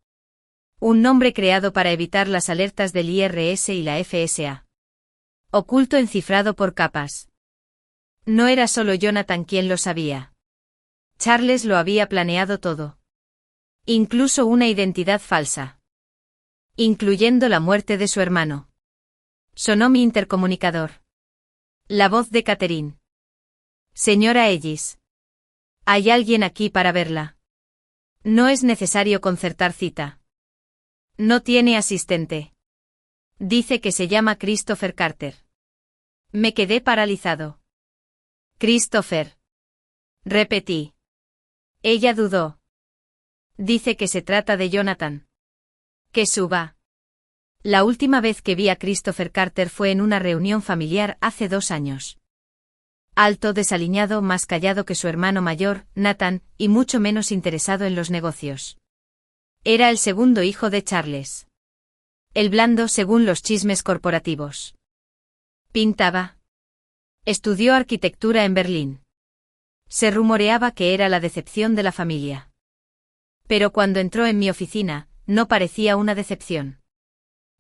Un nombre creado para evitar las alertas del IRS y la FSA. Oculto encifrado por capas. No era solo Jonathan quien lo sabía. Charles lo había planeado todo. Incluso una identidad falsa. Incluyendo la muerte de su hermano. Sonó mi intercomunicador. La voz de Catherine. Señora Ellis. ¿Hay alguien aquí para verla? No es necesario concertar cita. No tiene asistente. Dice que se llama Christopher Carter. Me quedé paralizado. Christopher. Repetí. Ella dudó. Dice que se trata de Jonathan. Que suba. La última vez que vi a Christopher Carter fue en una reunión familiar hace 2 años. Alto, desaliñado, más callado que su hermano mayor, Nathan, y mucho menos interesado en los negocios. Era el segundo hijo de Charles. El blando según los chismes corporativos. Pintaba. Estudió arquitectura en Berlín. Se rumoreaba que era la decepción de la familia. Pero cuando entró en mi oficina, no parecía una decepción.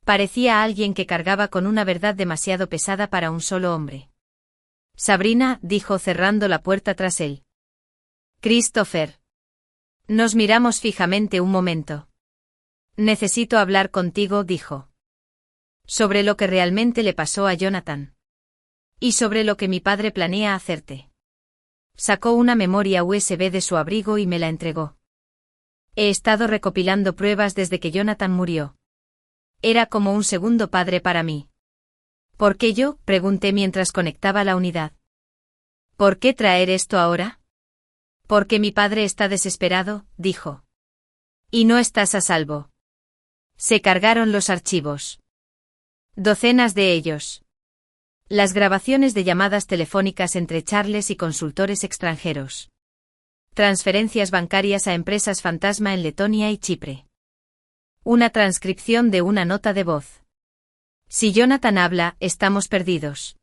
Parecía alguien que cargaba con una verdad demasiado pesada para un solo hombre. Sabrina, dijo cerrando la puerta tras él. Christopher. Nos miramos fijamente un momento. Necesito hablar contigo, dijo. Sobre lo que realmente le pasó a Jonathan. Y sobre lo que mi padre planea hacerte. Sacó una memoria USB de su abrigo y me la entregó. He estado recopilando pruebas desde que Jonathan murió. Era como un segundo padre para mí. ¿Por qué yo?, pregunté mientras conectaba la unidad. ¿Por qué traer esto ahora? Porque mi padre está desesperado, dijo. Y no estás a salvo. Se cargaron los archivos. Docenas de ellos. Las grabaciones de llamadas telefónicas entre Charles y consultores extranjeros. Transferencias bancarias a empresas fantasma en Letonia y Chipre. Una transcripción de una nota de voz. Si Jonathan habla, estamos perdidos.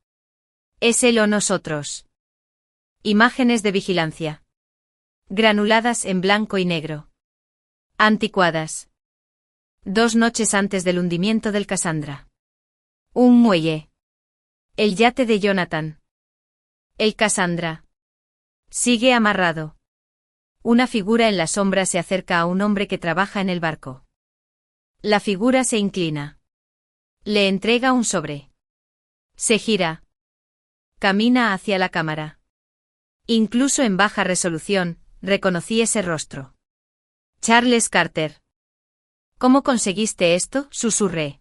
Es él o nosotros. Imágenes de vigilancia. Granuladas en blanco y negro. Anticuadas. 2 noches antes del hundimiento del Cassandra. Un muelle. El yate de Jonathan. El Cassandra. Sigue amarrado. Una figura en la sombra se acerca a un hombre que trabaja en el barco. La figura se inclina. Le entrega un sobre. Se gira. Camina hacia la cámara. Incluso en baja resolución, reconocí ese rostro. Charles Carter. ¿Cómo conseguiste esto?, susurré.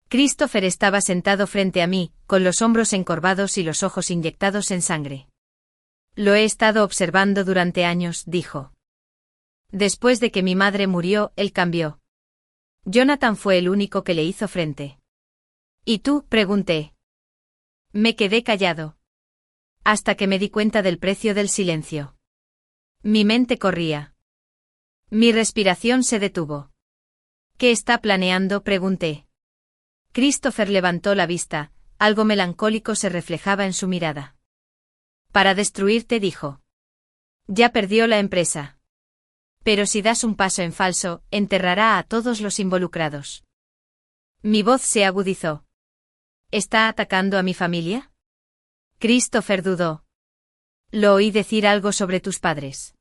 Christopher estaba sentado frente a mí, con los hombros encorvados y los ojos inyectados en sangre. Lo he estado observando durante años, dijo. Después de que mi madre murió, él cambió. Jonathan fue el único que le hizo frente. ¿Y tú?, pregunté. Me quedé callado. Hasta que me di cuenta del precio del silencio. Mi mente corría. Mi respiración se detuvo. ¿Qué está planeando?, pregunté. Christopher levantó la vista, algo melancólico se reflejaba en su mirada. Para destruirte, dijo. Ya perdió la empresa. Pero si das un paso en falso, enterrará a todos los involucrados. Mi voz se agudizó. ¿Está atacando a mi familia? Christopher dudó. Lo oí decir algo sobre tus padres.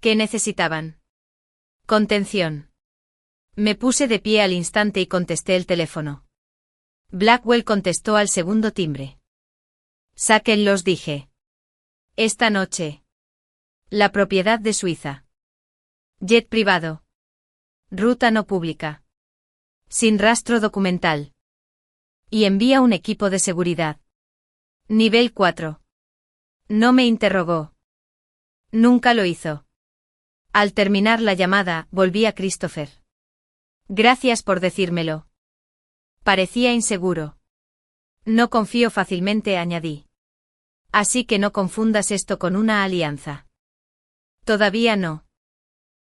¿Qué necesitaban? Contención. Me puse de pie al instante y contesté el teléfono. Blackwell contestó al segundo timbre. Sáquenlos, dije. Esta noche. La propiedad de Suiza. Jet privado. Ruta no pública. Sin rastro documental. Y envía un equipo de seguridad. Nivel 4. No me interrogó. Nunca lo hizo. Al terminar la llamada, volví a Christopher. Gracias por decírmelo. Parecía inseguro. No confío fácilmente, añadí. Así que no confundas esto con una alianza. Todavía no.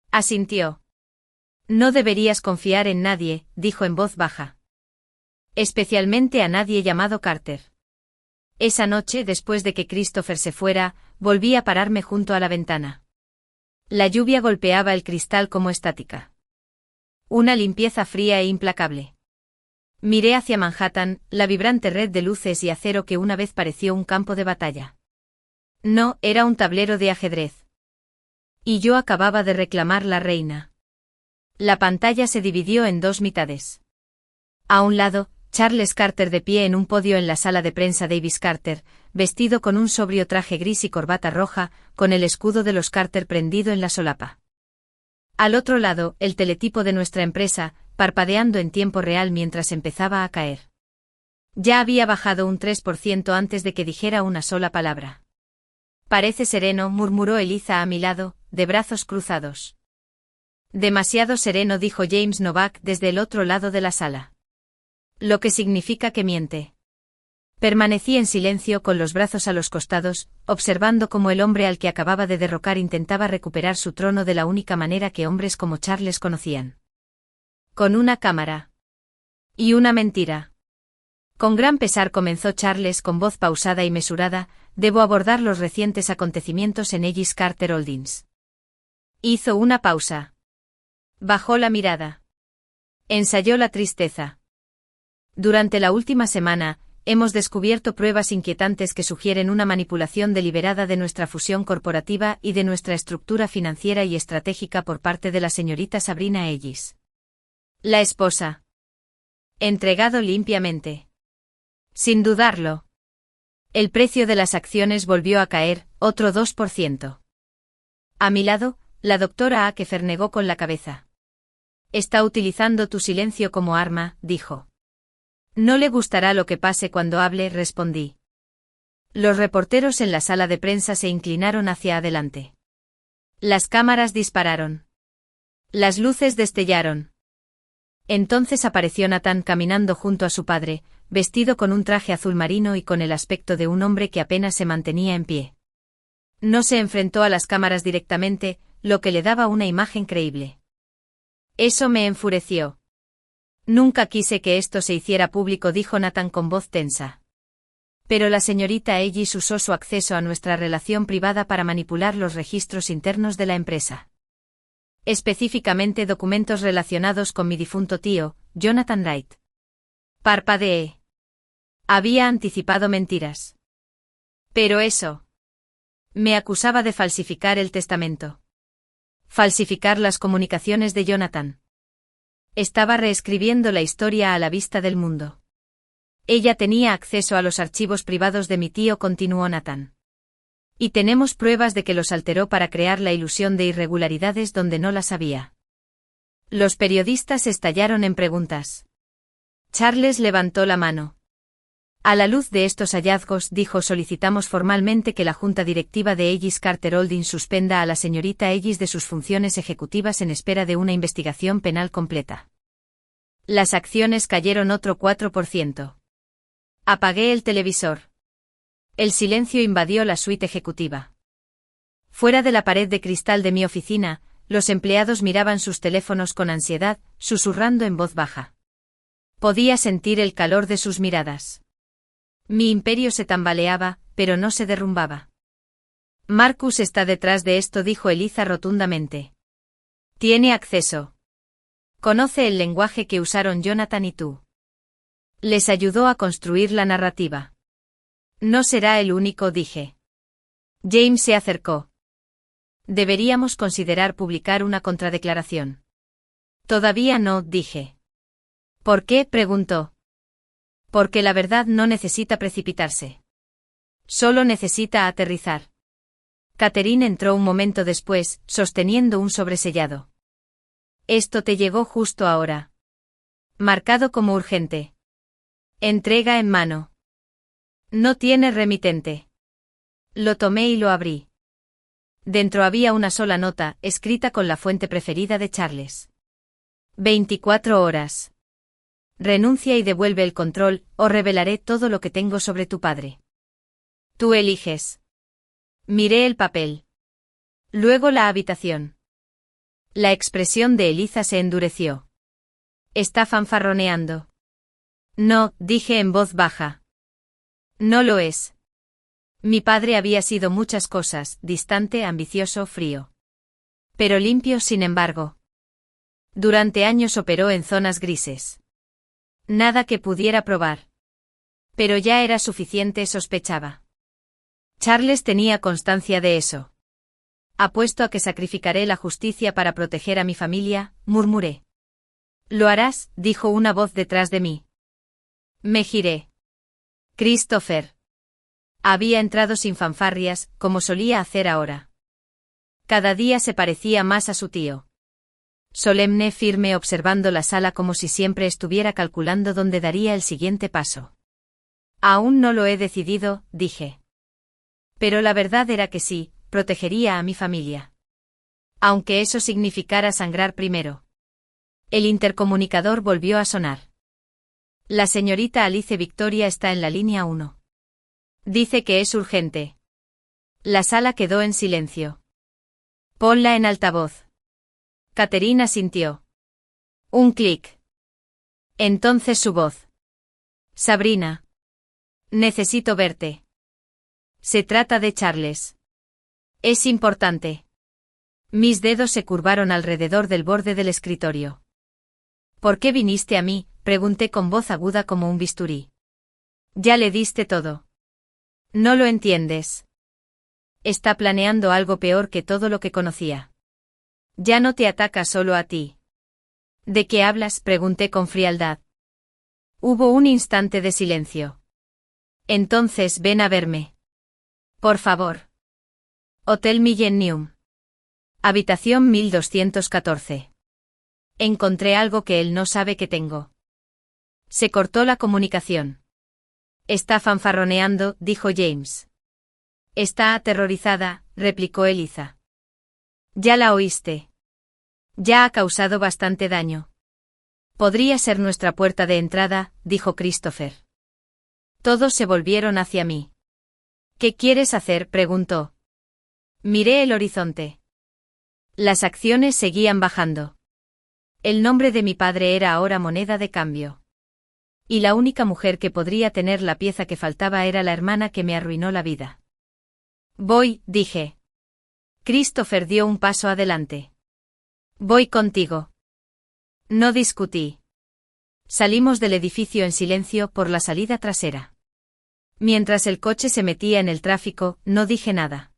Asintió. No deberías confiar en nadie, dijo en voz baja. Especialmente a nadie llamado Carter. Esa noche, después de que Christopher se fuera, volví a pararme junto a la ventana. La lluvia golpeaba el cristal como estática. Una limpieza fría e implacable. Miré hacia Manhattan, la vibrante red de luces y acero que una vez pareció un campo de batalla. No, era un tablero de ajedrez. Y yo acababa de reclamar la reina. La pantalla se dividió en dos mitades. A un lado, Charles Carter de pie en un podio en la sala de prensa Davis Carter, vestido con un sobrio traje gris y corbata roja, con el escudo de los Carter prendido en la solapa. Al otro lado, el teletipo de nuestra empresa, parpadeando en tiempo real mientras empezaba a caer. Ya había bajado un 3% antes de que dijera una sola palabra. Parece sereno, murmuró Eliza a mi lado, de brazos cruzados. Demasiado sereno, dijo James Novak desde el otro lado de la sala. Lo que significa que miente. Permanecí en silencio con los brazos a los costados, observando cómo el hombre al que acababa de derrocar intentaba recuperar su trono de la única manera que hombres como Charles conocían. Con una cámara. Y una mentira. Con gran pesar comenzó Charles con voz pausada y mesurada, debo abordar los recientes acontecimientos en Aegis Carter Holdings. Hizo una pausa. Bajó la mirada. Ensayó la tristeza. Durante la última semana, hemos descubierto pruebas inquietantes que sugieren una manipulación deliberada de nuestra fusión corporativa y de nuestra estructura financiera y estratégica por parte de la señorita Sabrina Aegis. La esposa. Entregado limpiamente. Sin dudarlo. El precio de las acciones volvió a caer, otro 2%. A mi lado, la doctora Akefer negó con la cabeza. Está utilizando tu silencio como arma, dijo. No le gustará lo que pase cuando hable, respondí. Los reporteros en la sala de prensa se inclinaron hacia adelante. Las cámaras dispararon. Las luces destellaron. Entonces apareció Nathan caminando junto a su padre, vestido con un traje azul marino y con el aspecto de un hombre que apenas se mantenía en pie. No se enfrentó a las cámaras directamente, lo que le daba una imagen creíble. Eso me enfureció. Nunca quise que esto se hiciera público, dijo Nathan con voz tensa. Pero la señorita Aegis usó su acceso a nuestra relación privada para manipular los registros internos de la empresa. Específicamente documentos relacionados con mi difunto tío, Jonathan Wright. Parpadeé. Había anticipado mentiras. Pero eso. Me acusaba de falsificar el testamento. Falsificar las comunicaciones de Jonathan. Estaba reescribiendo la historia a la vista del mundo. Ella tenía acceso a los archivos privados de mi tío, continuó Nathan. Y tenemos pruebas de que los alteró para crear la ilusión de irregularidades donde no las había. Los periodistas estallaron en preguntas. Charles levantó la mano. A la luz de estos hallazgos, dijo, solicitamos formalmente que la junta directiva de Aegis Carter Holdings suspenda a la señorita Aegis de sus funciones ejecutivas en espera de una investigación penal completa. Las acciones cayeron otro 4%. Apagué el televisor. El silencio invadió la suite ejecutiva. Fuera de la pared de cristal de mi oficina, los empleados miraban sus teléfonos con ansiedad, susurrando en voz baja. Podía sentir el calor de sus miradas. Mi imperio se tambaleaba, pero no se derrumbaba. Marcus está detrás de esto, dijo Eliza rotundamente. Tiene acceso. Conoce el lenguaje que usaron Jonathan y tú. Les ayudó a construir la narrativa. No será el único, dije. James se acercó. Deberíamos considerar publicar una contradeclaración. Todavía no, dije. ¿Por qué?, preguntó. Porque la verdad no necesita precipitarse. Solo necesita aterrizar. Catherine entró un momento después, sosteniendo un sobresellado. Esto te llegó justo ahora. Marcado como urgente. Entrega en mano. No tiene remitente. Lo tomé y lo abrí. Dentro había una sola nota, escrita con la fuente preferida de Charles. 24 horas. Renuncia y devuelve el control, o revelaré todo lo que tengo sobre tu padre. Tú eliges. Miré el papel. Luego la habitación. La expresión de Eliza se endureció. Está fanfarroneando. No, dije en voz baja. No lo es. Mi padre había sido muchas cosas, distante, ambicioso, frío. Pero limpio, sin embargo. Durante años operó en zonas grises. Nada que pudiera probar. Pero ya era suficiente, sospechaba. Charles tenía constancia de eso. Apuesto a que sacrificaré la justicia para proteger a mi familia, murmuré. Lo harás, dijo una voz detrás de mí. Me giré. Christopher. Había entrado sin fanfarrias, como solía hacer ahora. Cada día se parecía más a su tío. Solemne, firme, observando la sala como si siempre estuviera calculando dónde daría el siguiente paso. Aún no lo he decidido, dije. Pero la verdad era que sí, protegería a mi familia. Aunque eso significara sangrar primero. El intercomunicador volvió a sonar. La señorita Alice Victoria está en la línea 1. Dice que es urgente. La sala quedó en silencio. Ponla en altavoz. Catherine asintió. Un clic. Entonces su voz. Sabrina. Necesito verte. Se trata de Charles. Es importante. Mis dedos se curvaron alrededor del borde del escritorio. ¿Por qué viniste a mí?, pregunté con voz aguda como un bisturí. Ya le diste todo. No lo entiendes. Está planeando algo peor que todo lo que conocía. Ya no te ataca solo a ti. ¿De qué hablas?, pregunté con frialdad. Hubo un instante de silencio. Entonces ven a verme. Por favor. Hotel Millennium. Habitación 1214. Encontré algo que él no sabe que tengo. Se cortó la comunicación. Está fanfarroneando, dijo James. Está aterrorizada, replicó Eliza. Ya la oíste. Ya ha causado bastante daño. Podría ser nuestra puerta de entrada, dijo Christopher. Todos se volvieron hacia mí. ¿Qué quieres hacer?, preguntó. Miré el horizonte. Las acciones seguían bajando. El nombre de mi padre era ahora moneda de cambio. Y la única mujer que podría tener la pieza que faltaba era la hermana que me arruinó la vida. Voy, dije. Christopher dio un paso adelante. Voy contigo. No discutí. Salimos del edificio en silencio por la salida trasera. Mientras el coche se metía en el tráfico, no dije nada.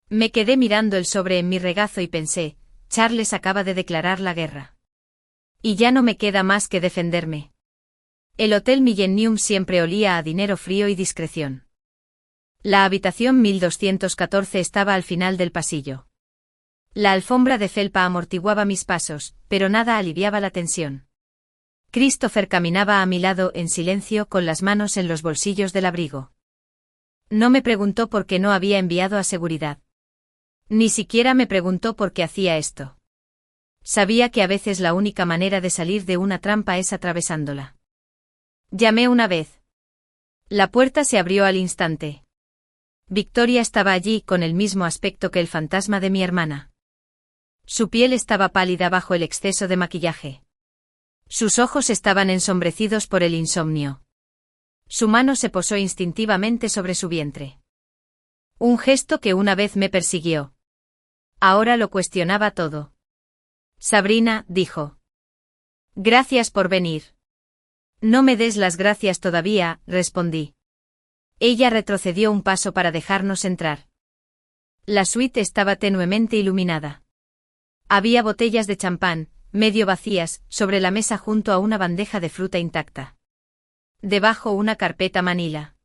Me quedé mirando el sobre en mi regazo y pensé, Charles acaba de declarar la guerra. Y ya no me queda más que defenderme. El Hotel Millennium siempre olía a dinero frío y discreción. La habitación 1214 estaba al final del pasillo. La alfombra de felpa amortiguaba mis pasos, pero nada aliviaba la tensión. Christopher caminaba a mi lado en silencio con las manos en los bolsillos del abrigo. No me preguntó por qué no había enviado a seguridad. Ni siquiera me preguntó por qué hacía esto. Sabía que a veces la única manera de salir de una trampa es atravesándola. Llamé una vez. La puerta se abrió al instante. Victoria estaba allí con el mismo aspecto que el fantasma de mi hermana. Su piel estaba pálida bajo el exceso de maquillaje. Sus ojos estaban ensombrecidos por el insomnio. Su mano se posó instintivamente sobre su vientre. Un gesto que una vez me persiguió. Ahora lo cuestionaba todo. Sabrina, dijo. Gracias por venir. No me des las gracias todavía, respondí. Ella retrocedió un paso para dejarnos entrar. La suite estaba tenuemente iluminada. Había botellas de champán, medio vacías, sobre la mesa junto a una bandeja de fruta intacta. Debajo una carpeta manila.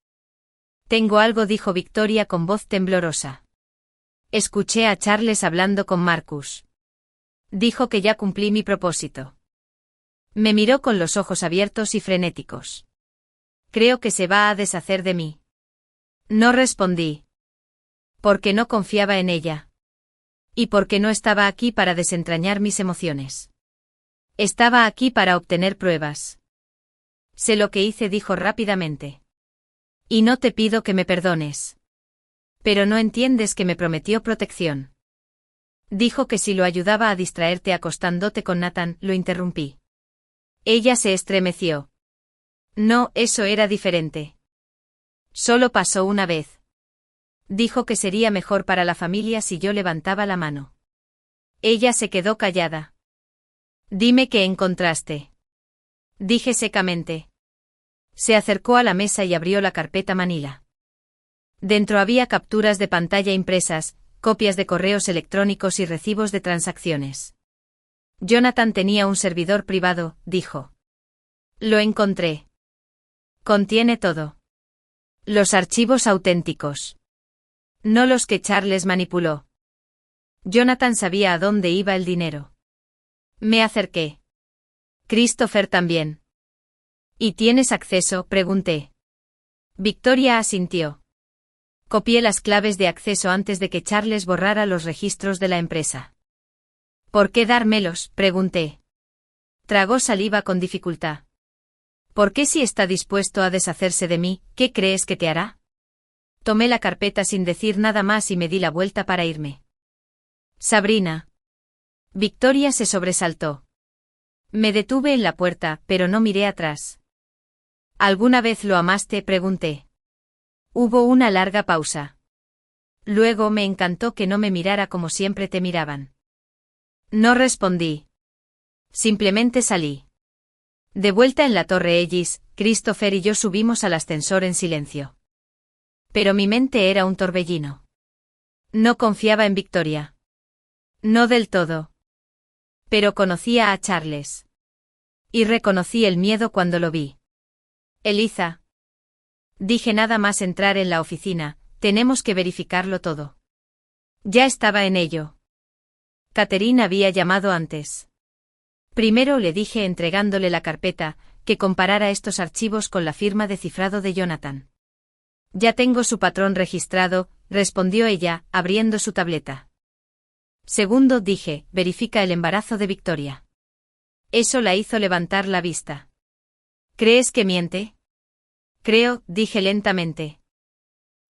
Tengo algo, dijo Victoria con voz temblorosa. Escuché a Charles hablando con Marcus. Dijo que ya cumplí mi propósito. Me miró con los ojos abiertos y frenéticos. Creo que se va a deshacer de mí. No respondí. Porque no confiaba en ella. Y porque no estaba aquí para desentrañar mis emociones. Estaba aquí para obtener pruebas. Sé lo que hice, dijo rápidamente. Y no te pido que me perdones. Pero no entiendes que me prometió protección. Dijo que si lo ayudaba a distraerte acostándote con Nathan, lo interrumpí. Ella se estremeció. No, eso era diferente. Solo pasó una vez. Dijo que sería mejor para la familia si yo levantaba la mano. Ella se quedó callada. Dime qué encontraste. Dije secamente. Se acercó a la mesa y abrió la carpeta Manila. Dentro había capturas de pantalla impresas, copias de correos electrónicos y recibos de transacciones. Jonathan tenía un servidor privado, dijo. Lo encontré. Contiene todo. Los archivos auténticos. No los que Charles manipuló. Jonathan sabía a dónde iba el dinero. Me acerqué. Christopher también. ¿Y tienes acceso?, pregunté. Victoria asintió. Copié las claves de acceso antes de que Charles borrara los registros de la empresa. ¿Por qué dármelos?, pregunté. Tragó saliva con dificultad. ¿Por qué si está dispuesto a deshacerse de mí, qué crees que te hará? Tomé la carpeta sin decir nada más y me di la vuelta para irme. Sabrina. Victoria se sobresaltó. Me detuve en la puerta, pero no miré atrás. ¿Alguna vez lo amaste?, pregunté. Hubo una larga pausa. Luego me encantó que no me mirara como siempre te miraban. No respondí. Simplemente salí. De vuelta en la Torre Ellis, Christopher y yo subimos al ascensor en silencio. Pero mi mente era un torbellino. No confiaba en Victoria. No del todo. Pero conocía a Charles. Y reconocí el miedo cuando lo vi. Eliza. Dije nada más entrar en la oficina, tenemos que verificarlo todo. Ya estaba en ello. Catherine había llamado antes. Primero le dije entregándole la carpeta, que comparara estos archivos con la firma de cifrado de Jonathan. Ya tengo su patrón registrado, respondió ella, abriendo su tableta. Segundo dije, verifica el embarazo de Victoria. Eso la hizo levantar la vista. ¿Crees que miente? Creo, dije lentamente.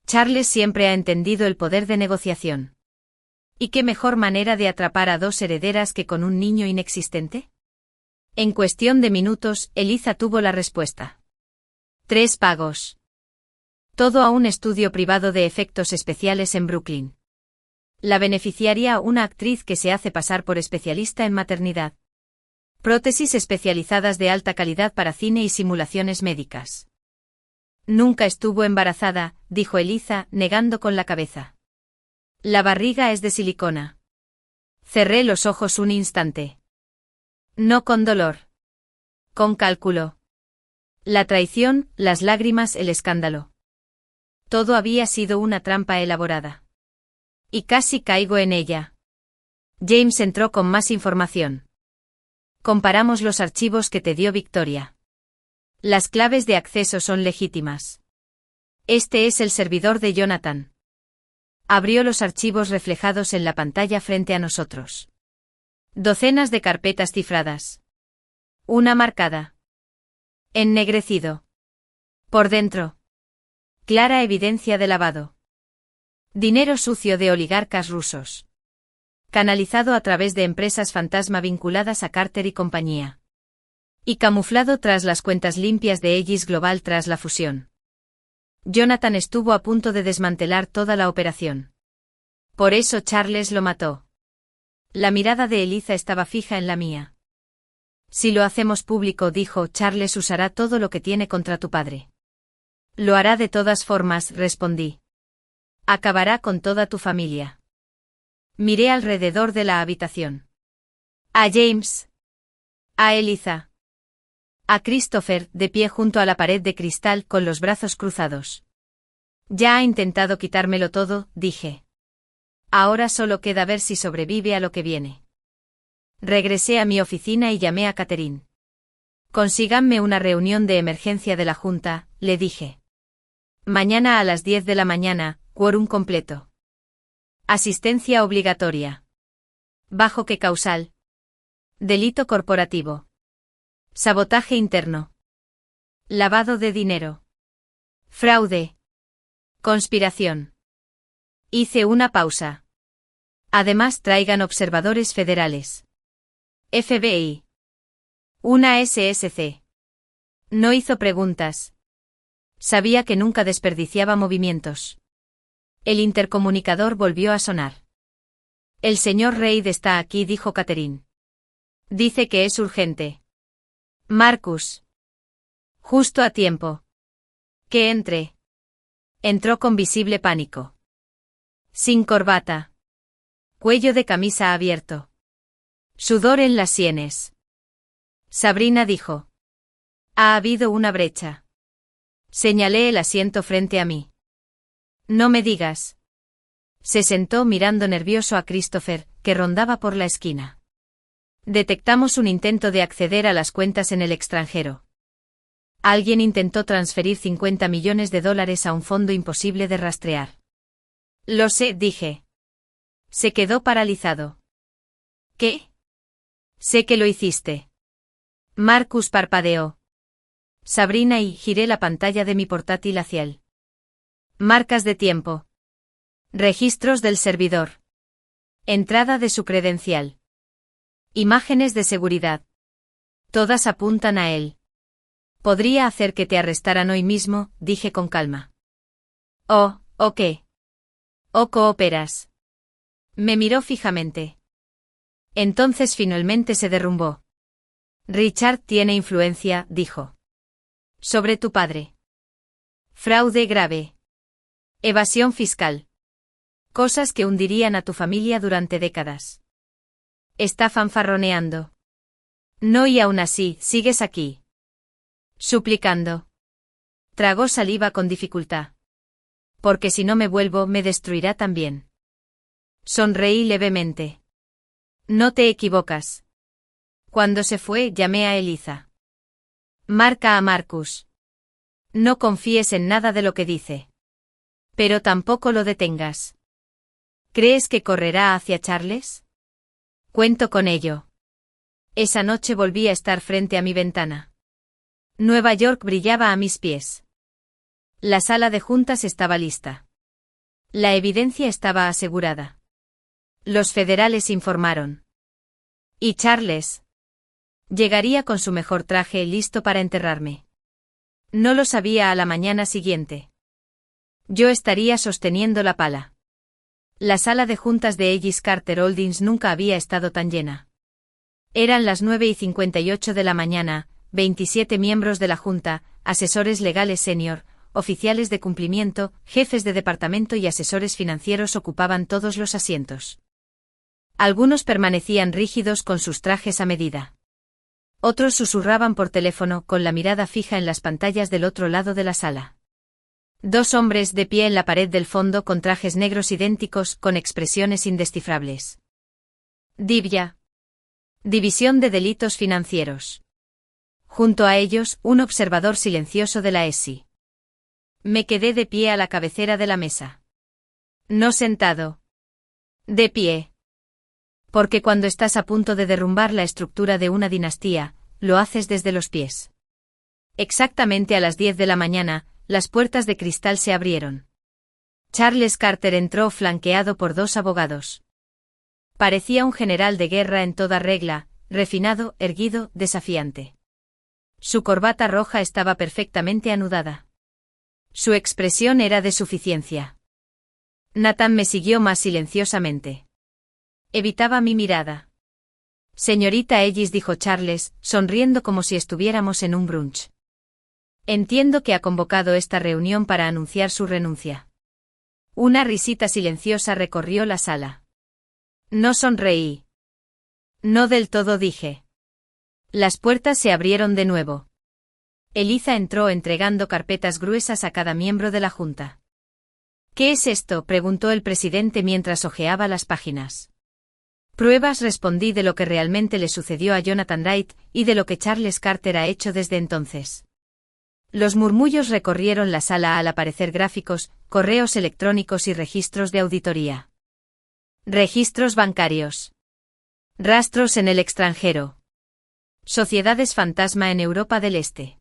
Charles siempre ha entendido el poder de negociación. ¿Y qué mejor manera de atrapar a dos herederas que con un niño inexistente? En cuestión de minutos, Eliza tuvo la respuesta. 3 pagos. Todo a un estudio privado de efectos especiales en Brooklyn. La beneficiaria una actriz que se hace pasar por especialista en maternidad. Prótesis especializadas de alta calidad para cine y simulaciones médicas. Nunca estuvo embarazada, dijo Eliza, negando con la cabeza. La barriga es de silicona. Cerré los ojos un instante. No con dolor. Con cálculo. La traición, las lágrimas, el escándalo. Todo había sido una trampa elaborada. Y casi caigo en ella. James entró con más información. Comparamos los archivos que te dio Victoria. Las claves de acceso son legítimas. Este es el servidor de Jonathan. Abrió los archivos reflejados en la pantalla frente a nosotros. Docenas de carpetas cifradas. Una marcada. Ennegrecido. Por dentro. Clara evidencia de lavado. Dinero sucio de oligarcas rusos. Canalizado a través de empresas fantasma vinculadas a Carter y compañía. Y camuflado tras las cuentas limpias de Ellis Global tras la fusión. Jonathan estuvo a punto de desmantelar toda la operación. Por eso Charles lo mató. La mirada de Eliza estaba fija en la mía. Si lo hacemos público, dijo, Charles usará todo lo que tiene contra tu padre. Lo hará de todas formas, respondí. Acabará con toda tu familia. Miré alrededor de la habitación. A James. A Eliza. A Christopher, de pie junto a la pared de cristal con los brazos cruzados. Ya ha intentado quitármelo todo, dije. Ahora solo queda ver si sobrevive a lo que viene. Regresé a mi oficina y llamé a Catherine. Consíganme una reunión de emergencia de la Junta, le dije. Mañana a las 10 de la mañana, quórum completo. Asistencia obligatoria. ¿Bajo qué causal? Delito corporativo. Sabotaje interno. Lavado de dinero. Fraude. Conspiración. Hice una pausa. Además traigan observadores federales. FBI. Una SSC. No hizo preguntas. Sabía que nunca desperdiciaba movimientos. El intercomunicador volvió a sonar. El señor Reid está aquí, dijo Catherine. Dice que es urgente. Marcus. Justo a tiempo. Que entre. Entró con visible pánico. Sin corbata. Cuello de camisa abierto. Sudor en las sienes. Sabrina dijo. Ha habido una brecha. Señalé el asiento frente a mí. No me digas. Se sentó mirando nervioso a Christopher, que rondaba por la esquina. Detectamos un intento de acceder a las cuentas en el extranjero. Alguien intentó transferir $50 millones a un fondo imposible de rastrear. Lo sé, dije. Se quedó paralizado. ¿Qué? Sé que lo hiciste. Marcus parpadeó. Sabrina y giré la pantalla de mi portátil hacia él. Marcas de tiempo. Registros del servidor. Entrada de su credencial. Imágenes de seguridad. Todas apuntan a él. Podría hacer que te arrestaran hoy mismo, dije con calma. ¿O qué? ¿O cooperas? Me miró fijamente. Entonces finalmente se derrumbó. Richard tiene influencia, dijo. Sobre tu padre. Fraude grave. Evasión fiscal. Cosas que hundirían a tu familia durante décadas. Está fanfarroneando. No, y aún así, sigues aquí. Suplicando. Tragó saliva con dificultad. Porque si no me vuelvo, me destruirá también. Sonreí levemente. No te equivocas. Cuando se fue, llamé a Eliza. Marca a Marcus. No confíes en nada de lo que dice. Pero tampoco lo detengas. ¿Crees que correrá hacia Charles? Cuento con ello. Esa noche volví a estar frente a mi ventana. Nueva York brillaba a mis pies. La sala de juntas estaba lista. La evidencia estaba asegurada. Los federales informaron. Y Charles llegaría con su mejor traje listo para enterrarme. No lo sabía a la mañana siguiente. Yo estaría sosteniendo la pala. La sala de juntas de Ellis Carter Holdings nunca había estado tan llena. Eran las 9:58 de la mañana, 27 miembros de la Junta, asesores legales senior, oficiales de cumplimiento, jefes de departamento y asesores financieros ocupaban todos los asientos. Algunos permanecían rígidos con sus trajes a medida. Otros susurraban por teléfono con la mirada fija en las pantallas del otro lado de la sala. Dos hombres de pie en la pared del fondo con trajes negros idénticos con expresiones indescifrables. DIVIA. División de Delitos Financieros. Junto a ellos, un observador silencioso de la ESI. Me quedé de pie a la cabecera de la mesa. No sentado. De pie. Porque cuando estás a punto de derrumbar la estructura de una dinastía, lo haces desde los pies. Exactamente a las 10 de la mañana, las puertas de cristal se abrieron. Charles Carter entró flanqueado por dos abogados. Parecía un general de guerra en toda regla, refinado, erguido, desafiante. Su corbata roja estaba perfectamente anudada. Su expresión era de suficiencia. Nathan me siguió más silenciosamente. Evitaba mi mirada. Señorita Ellis, dijo Charles, sonriendo como si estuviéramos en un brunch. Entiendo que ha convocado esta reunión para anunciar su renuncia. Una risita silenciosa recorrió la sala. No sonreí. No del todo, dije. Las puertas se abrieron de nuevo. Eliza entró entregando carpetas gruesas a cada miembro de la Junta. ¿Qué es esto?, preguntó el presidente mientras hojeaba las páginas. Pruebas, respondí, de lo que realmente le sucedió a Jonathan Wright y de lo que Charles Carter ha hecho desde entonces. Los murmullos recorrieron la sala al aparecer gráficos, correos electrónicos y registros de auditoría. Registros bancarios. Rastros en el extranjero. Sociedades fantasma en Europa del Este.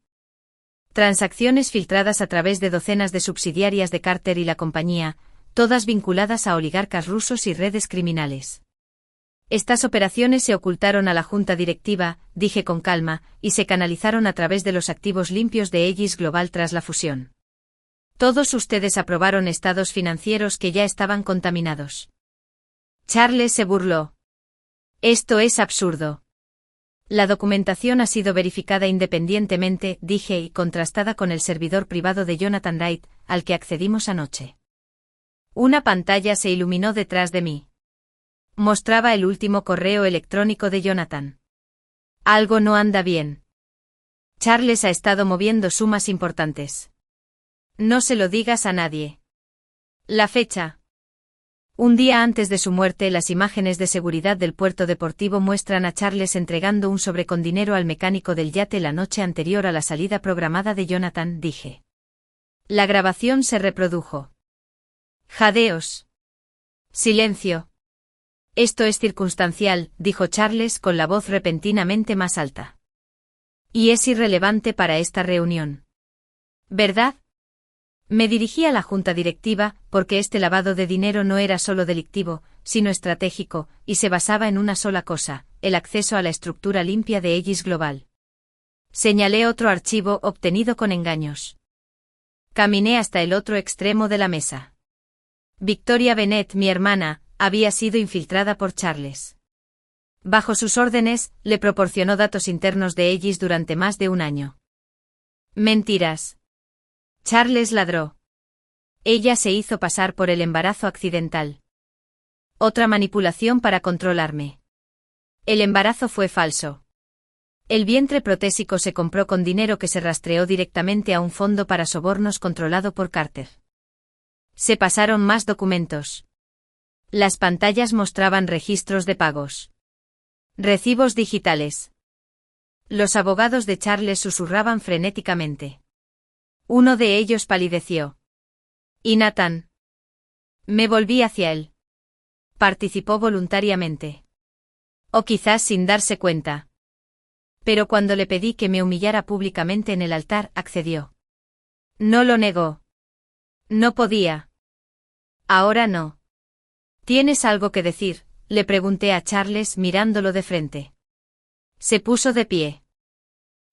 Transacciones filtradas a través de docenas de subsidiarias de Carter y la compañía, todas vinculadas a oligarcas rusos y redes criminales. Estas operaciones se ocultaron a la junta directiva, dije con calma, y se canalizaron a través de los activos limpios de Aegis Global tras la fusión. Todos ustedes aprobaron estados financieros que ya estaban contaminados. Charles se burló. Esto es absurdo. La documentación ha sido verificada independientemente, dije, y contrastada con el servidor privado de Jonathan Wright, al que accedimos anoche. Una pantalla se iluminó detrás de mí. Mostraba el último correo electrónico de Jonathan. Algo no anda bien. Charles ha estado moviendo sumas importantes. No se lo digas a nadie. La fecha. Un día antes de su muerte, las imágenes de seguridad del puerto deportivo muestran a Charles entregando un sobre con dinero al mecánico del yate la noche anterior a la salida programada de Jonathan, dije. La grabación se reprodujo. Jadeos. Silencio. Esto es circunstancial, dijo Charles con la voz repentinamente más alta. Y es irrelevante para esta reunión. ¿Verdad? Me dirigí a la junta directiva, porque este lavado de dinero no era solo delictivo, sino estratégico, y se basaba en una sola cosa, el acceso a la estructura limpia de Aegis Global. Señalé otro archivo obtenido con engaños. Caminé hasta el otro extremo de la mesa. Victoria Bennett, mi hermana, había sido infiltrada por Charles. Bajo sus órdenes, le proporcionó datos internos de Aegis durante más de un año. Mentiras. Charles ladró. Ella se hizo pasar por el embarazo accidental. Otra manipulación para controlarme. El embarazo fue falso. El vientre protésico se compró con dinero que se rastreó directamente a un fondo para sobornos controlado por Carter. Se pasaron más documentos. Las pantallas mostraban registros de pagos. Recibos digitales. Los abogados de Charles susurraban frenéticamente. Uno de ellos palideció. ¿Y Nathan? Me volví hacia él. Participó voluntariamente. O quizás sin darse cuenta. Pero cuando le pedí que me humillara públicamente en el altar, accedió. No lo negó. No podía. Ahora no. ¿Tienes algo que decir?, le pregunté a Charles mirándolo de frente. Se puso de pie.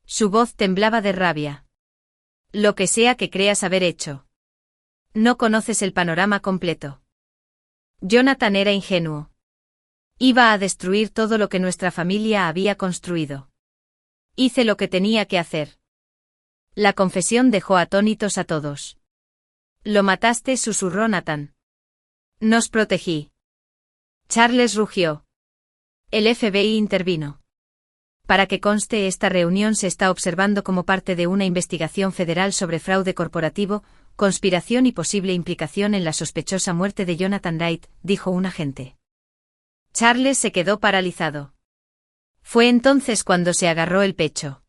Su voz temblaba de rabia. Lo que sea que creas haber hecho. No conoces el panorama completo. Jonathan era ingenuo. Iba a destruir todo lo que nuestra familia había construido. Hice lo que tenía que hacer. La confesión dejó atónitos a todos. Lo mataste, susurró Nathan. Nos protegí. Charles rugió. El FBI intervino. Para que conste, esta reunión se está observando como parte de una investigación federal sobre fraude corporativo, conspiración y posible implicación en la sospechosa muerte de Jonathan Wright, dijo un agente. Charles se quedó paralizado. Fue entonces cuando se agarró el pecho.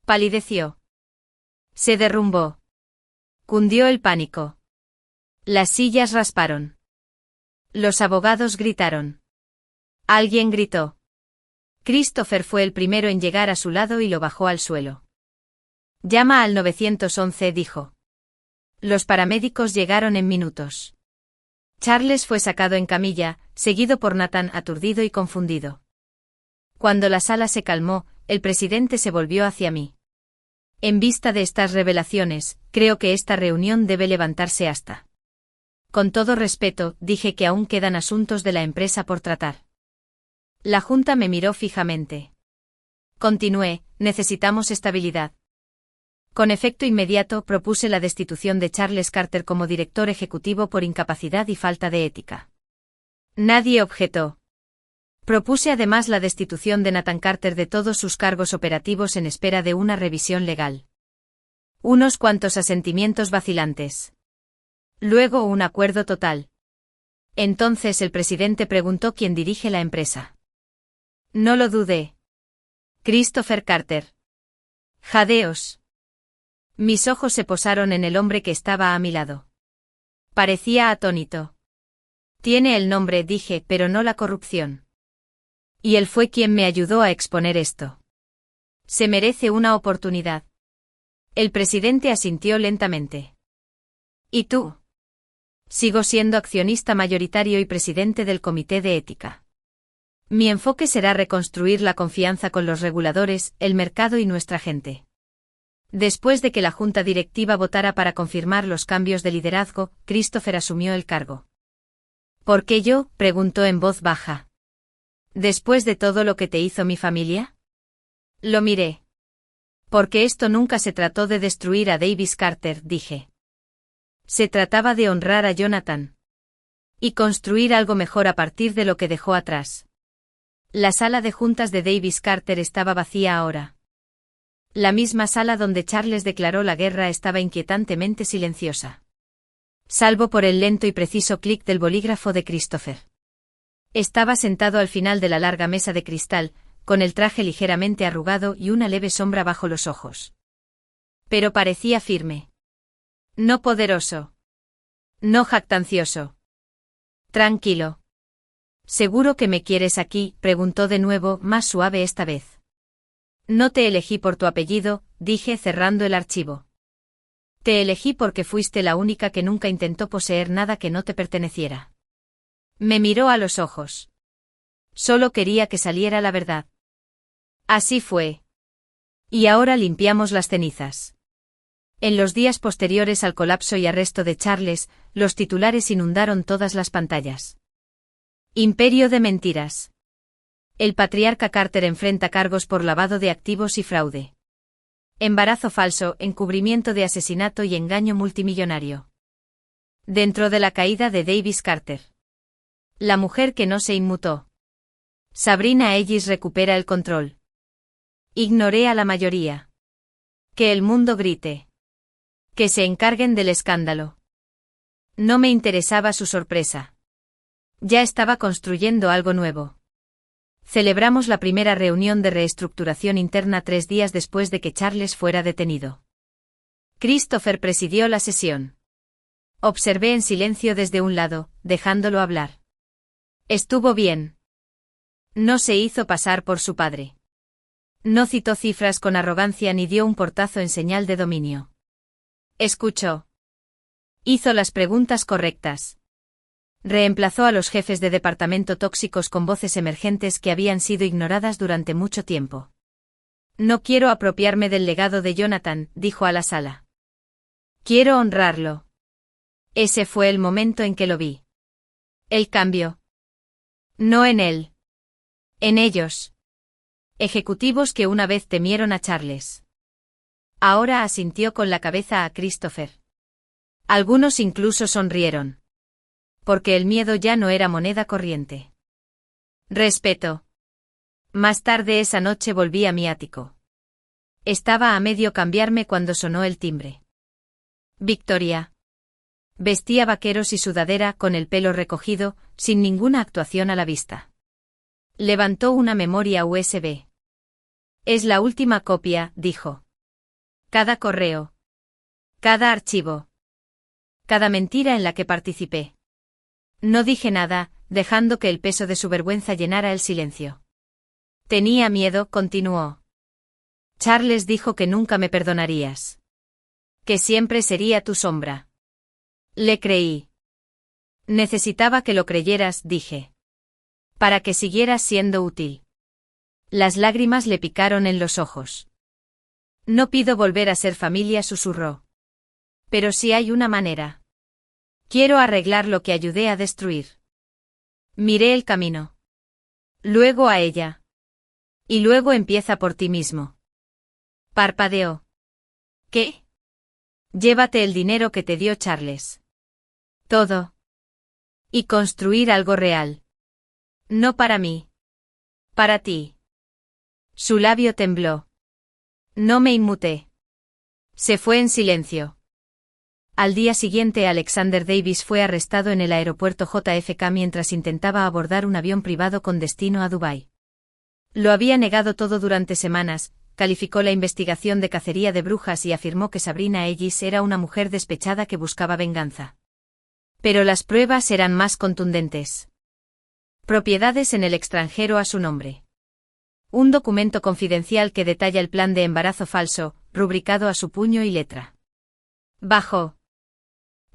Palideció. Se derrumbó. Cundió el pánico. Las sillas rasparon. Los abogados gritaron. Alguien gritó. Christopher fue el primero en llegar a su lado y lo bajó al suelo. Llama al 911, dijo. Los paramédicos llegaron en minutos. Charles fue sacado en camilla, seguido por Nathan aturdido y confundido. Cuando la sala se calmó, el presidente se volvió hacia mí. En vista de estas revelaciones, creo que esta reunión debe levantarse hasta. Con todo respeto, dije que aún quedan asuntos de la empresa por tratar. La junta me miró fijamente. Continué, necesitamos estabilidad. Con efecto inmediato propuse la destitución de Charles Carter como director ejecutivo por incapacidad y falta de ética. Nadie objetó. Propuse además la destitución de Nathan Carter de todos sus cargos operativos en espera de una revisión legal. Unos cuantos asentimientos vacilantes. Luego un acuerdo total. Entonces el presidente preguntó quién dirige la empresa. No lo dudé. Christopher Carter. Jadeos. Mis ojos se posaron en el hombre que estaba a mi lado. Parecía atónito. Tiene el nombre, dije, pero no la corrupción. Y él fue quien me ayudó a exponer esto. Se merece una oportunidad. El presidente asintió lentamente. ¿Y tú? Sigo siendo accionista mayoritario y presidente del Comité de Ética. Mi enfoque será reconstruir la confianza con los reguladores, el mercado y nuestra gente. Después de que la junta directiva votara para confirmar los cambios de liderazgo, Christopher asumió el cargo. ¿Por qué yo?, preguntó en voz baja. ¿Después de todo lo que te hizo mi familia? Lo miré. Porque esto nunca se trató de destruir a Davis Carter, dije. Se trataba de honrar a Jonathan. Y construir algo mejor a partir de lo que dejó atrás. La sala de juntas de Davis Carter estaba vacía ahora. La misma sala donde Charles declaró la guerra estaba inquietantemente silenciosa. Salvo por el lento y preciso clic del bolígrafo de Christopher. Estaba sentado al final de la larga mesa de cristal, con el traje ligeramente arrugado y una leve sombra bajo los ojos. Pero parecía firme. No poderoso. No jactancioso. Tranquilo. ¿Seguro que me quieres aquí?, preguntó de nuevo, más suave esta vez. No te elegí por tu apellido, dije cerrando el archivo. Te elegí porque fuiste la única que nunca intentó poseer nada que no te perteneciera. Me miró a los ojos. Solo quería que saliera la verdad. Así fue. Y ahora limpiamos las cenizas. En los días posteriores al colapso y arresto de Charles, los titulares inundaron todas las pantallas. Imperio de mentiras. El patriarca Carter enfrenta cargos por lavado de activos y fraude. Embarazo falso, encubrimiento de asesinato y engaño multimillonario. Dentro de la caída de Davis Carter. La mujer que no se inmutó. Sabrina Ellis recupera el control. Ignoré a la mayoría. Que el mundo grite. Que se encarguen del escándalo. No me interesaba su sorpresa. Ya estaba construyendo algo nuevo. Celebramos la primera reunión de reestructuración interna 3 días después de que Charles fuera detenido. Christopher presidió la sesión. Observé en silencio desde un lado, dejándolo hablar. Estuvo bien. No se hizo pasar por su padre. No citó cifras con arrogancia ni dio un portazo en señal de dominio. Escuchó. Hizo las preguntas correctas. Reemplazó a los jefes de departamento tóxicos con voces emergentes que habían sido ignoradas durante mucho tiempo. No quiero apropiarme del legado de Jonathan, dijo a la sala. Quiero honrarlo. Ese fue el momento en que lo vi. El cambio. No en él. En ellos. Ejecutivos que una vez temieron a Charles. Ahora asintió con la cabeza a Christopher. Algunos incluso sonrieron. Porque el miedo ya no era moneda corriente. Respeto. Más tarde esa noche volví a mi ático. Estaba a medio cambiarme cuando sonó el timbre. Victoria. Vestía vaqueros y sudadera con el pelo recogido, sin ninguna actuación a la vista. Levantó una memoria USB. Es la última copia, dijo. Cada correo. Cada archivo. Cada mentira en la que participé. No dije nada, dejando que el peso de su vergüenza llenara el silencio. Tenía miedo, continuó. Charles dijo que nunca me perdonarías. Que siempre sería tu sombra. Le creí. Necesitaba que lo creyeras, dije. Para que siguieras siendo útil. Las lágrimas le picaron en los ojos. No pido volver a ser familia, susurró. Pero sí hay una manera. Quiero arreglar lo que ayudé a destruir. Miré el camino. Luego a ella. Y luego empieza por ti mismo. Parpadeó. ¿Qué? Llévate el dinero que te dio Charles. Todo. Y construir algo real. No para mí. Para ti. Su labio tembló. No me inmuté. Se fue en silencio. Al día siguiente Alexander Davis fue arrestado en el aeropuerto JFK mientras intentaba abordar un avión privado con destino a Dubái. Lo había negado todo durante semanas, calificó la investigación de cacería de brujas y afirmó que Sabrina Ellis era una mujer despechada que buscaba venganza. Pero las pruebas eran más contundentes. Propiedades en el extranjero a su nombre. Un documento confidencial que detalla el plan de embarazo falso, rubricado a su puño y letra. Bajó.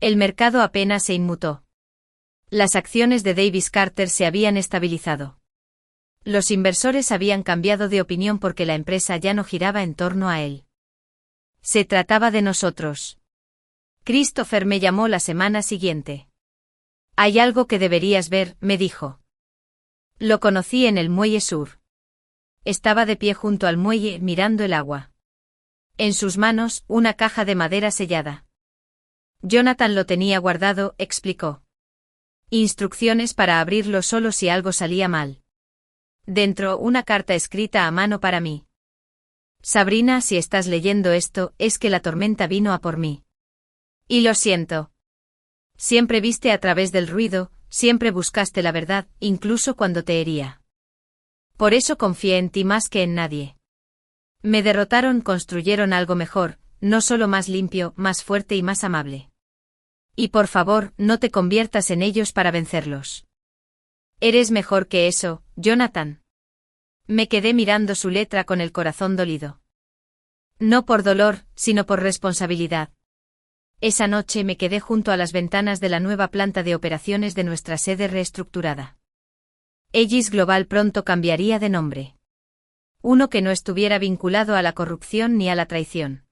El mercado apenas se inmutó. Las acciones de Davis Carter se habían estabilizado. Los inversores habían cambiado de opinión porque la empresa ya no giraba en torno a él. Se trataba de nosotros. Christopher me llamó la semana siguiente. Hay algo que deberías ver, me dijo. Lo conocí en el muelle sur. Estaba de pie junto al muelle mirando el agua. En sus manos, una caja de madera sellada. Jonathan lo tenía guardado, explicó. Instrucciones para abrirlo solo si algo salía mal. Dentro, una carta escrita a mano para mí. Sabrina, si estás leyendo esto, es que la tormenta vino a por mí. Y lo siento. Siempre viste a través del ruido, siempre buscaste la verdad, incluso cuando te hería. Por eso confié en ti más que en nadie. Me derrotaron, construyeron algo mejor, no solo más limpio, más fuerte y más amable. Y por favor, no te conviertas en ellos para vencerlos. Eres mejor que eso, Jonathan. Me quedé mirando su letra con el corazón dolido. No por dolor, sino por responsabilidad. Esa noche me quedé junto a las ventanas de la nueva planta de operaciones de nuestra sede reestructurada. Ellis Global pronto cambiaría de nombre. Uno que no estuviera vinculado a la corrupción ni a la traición.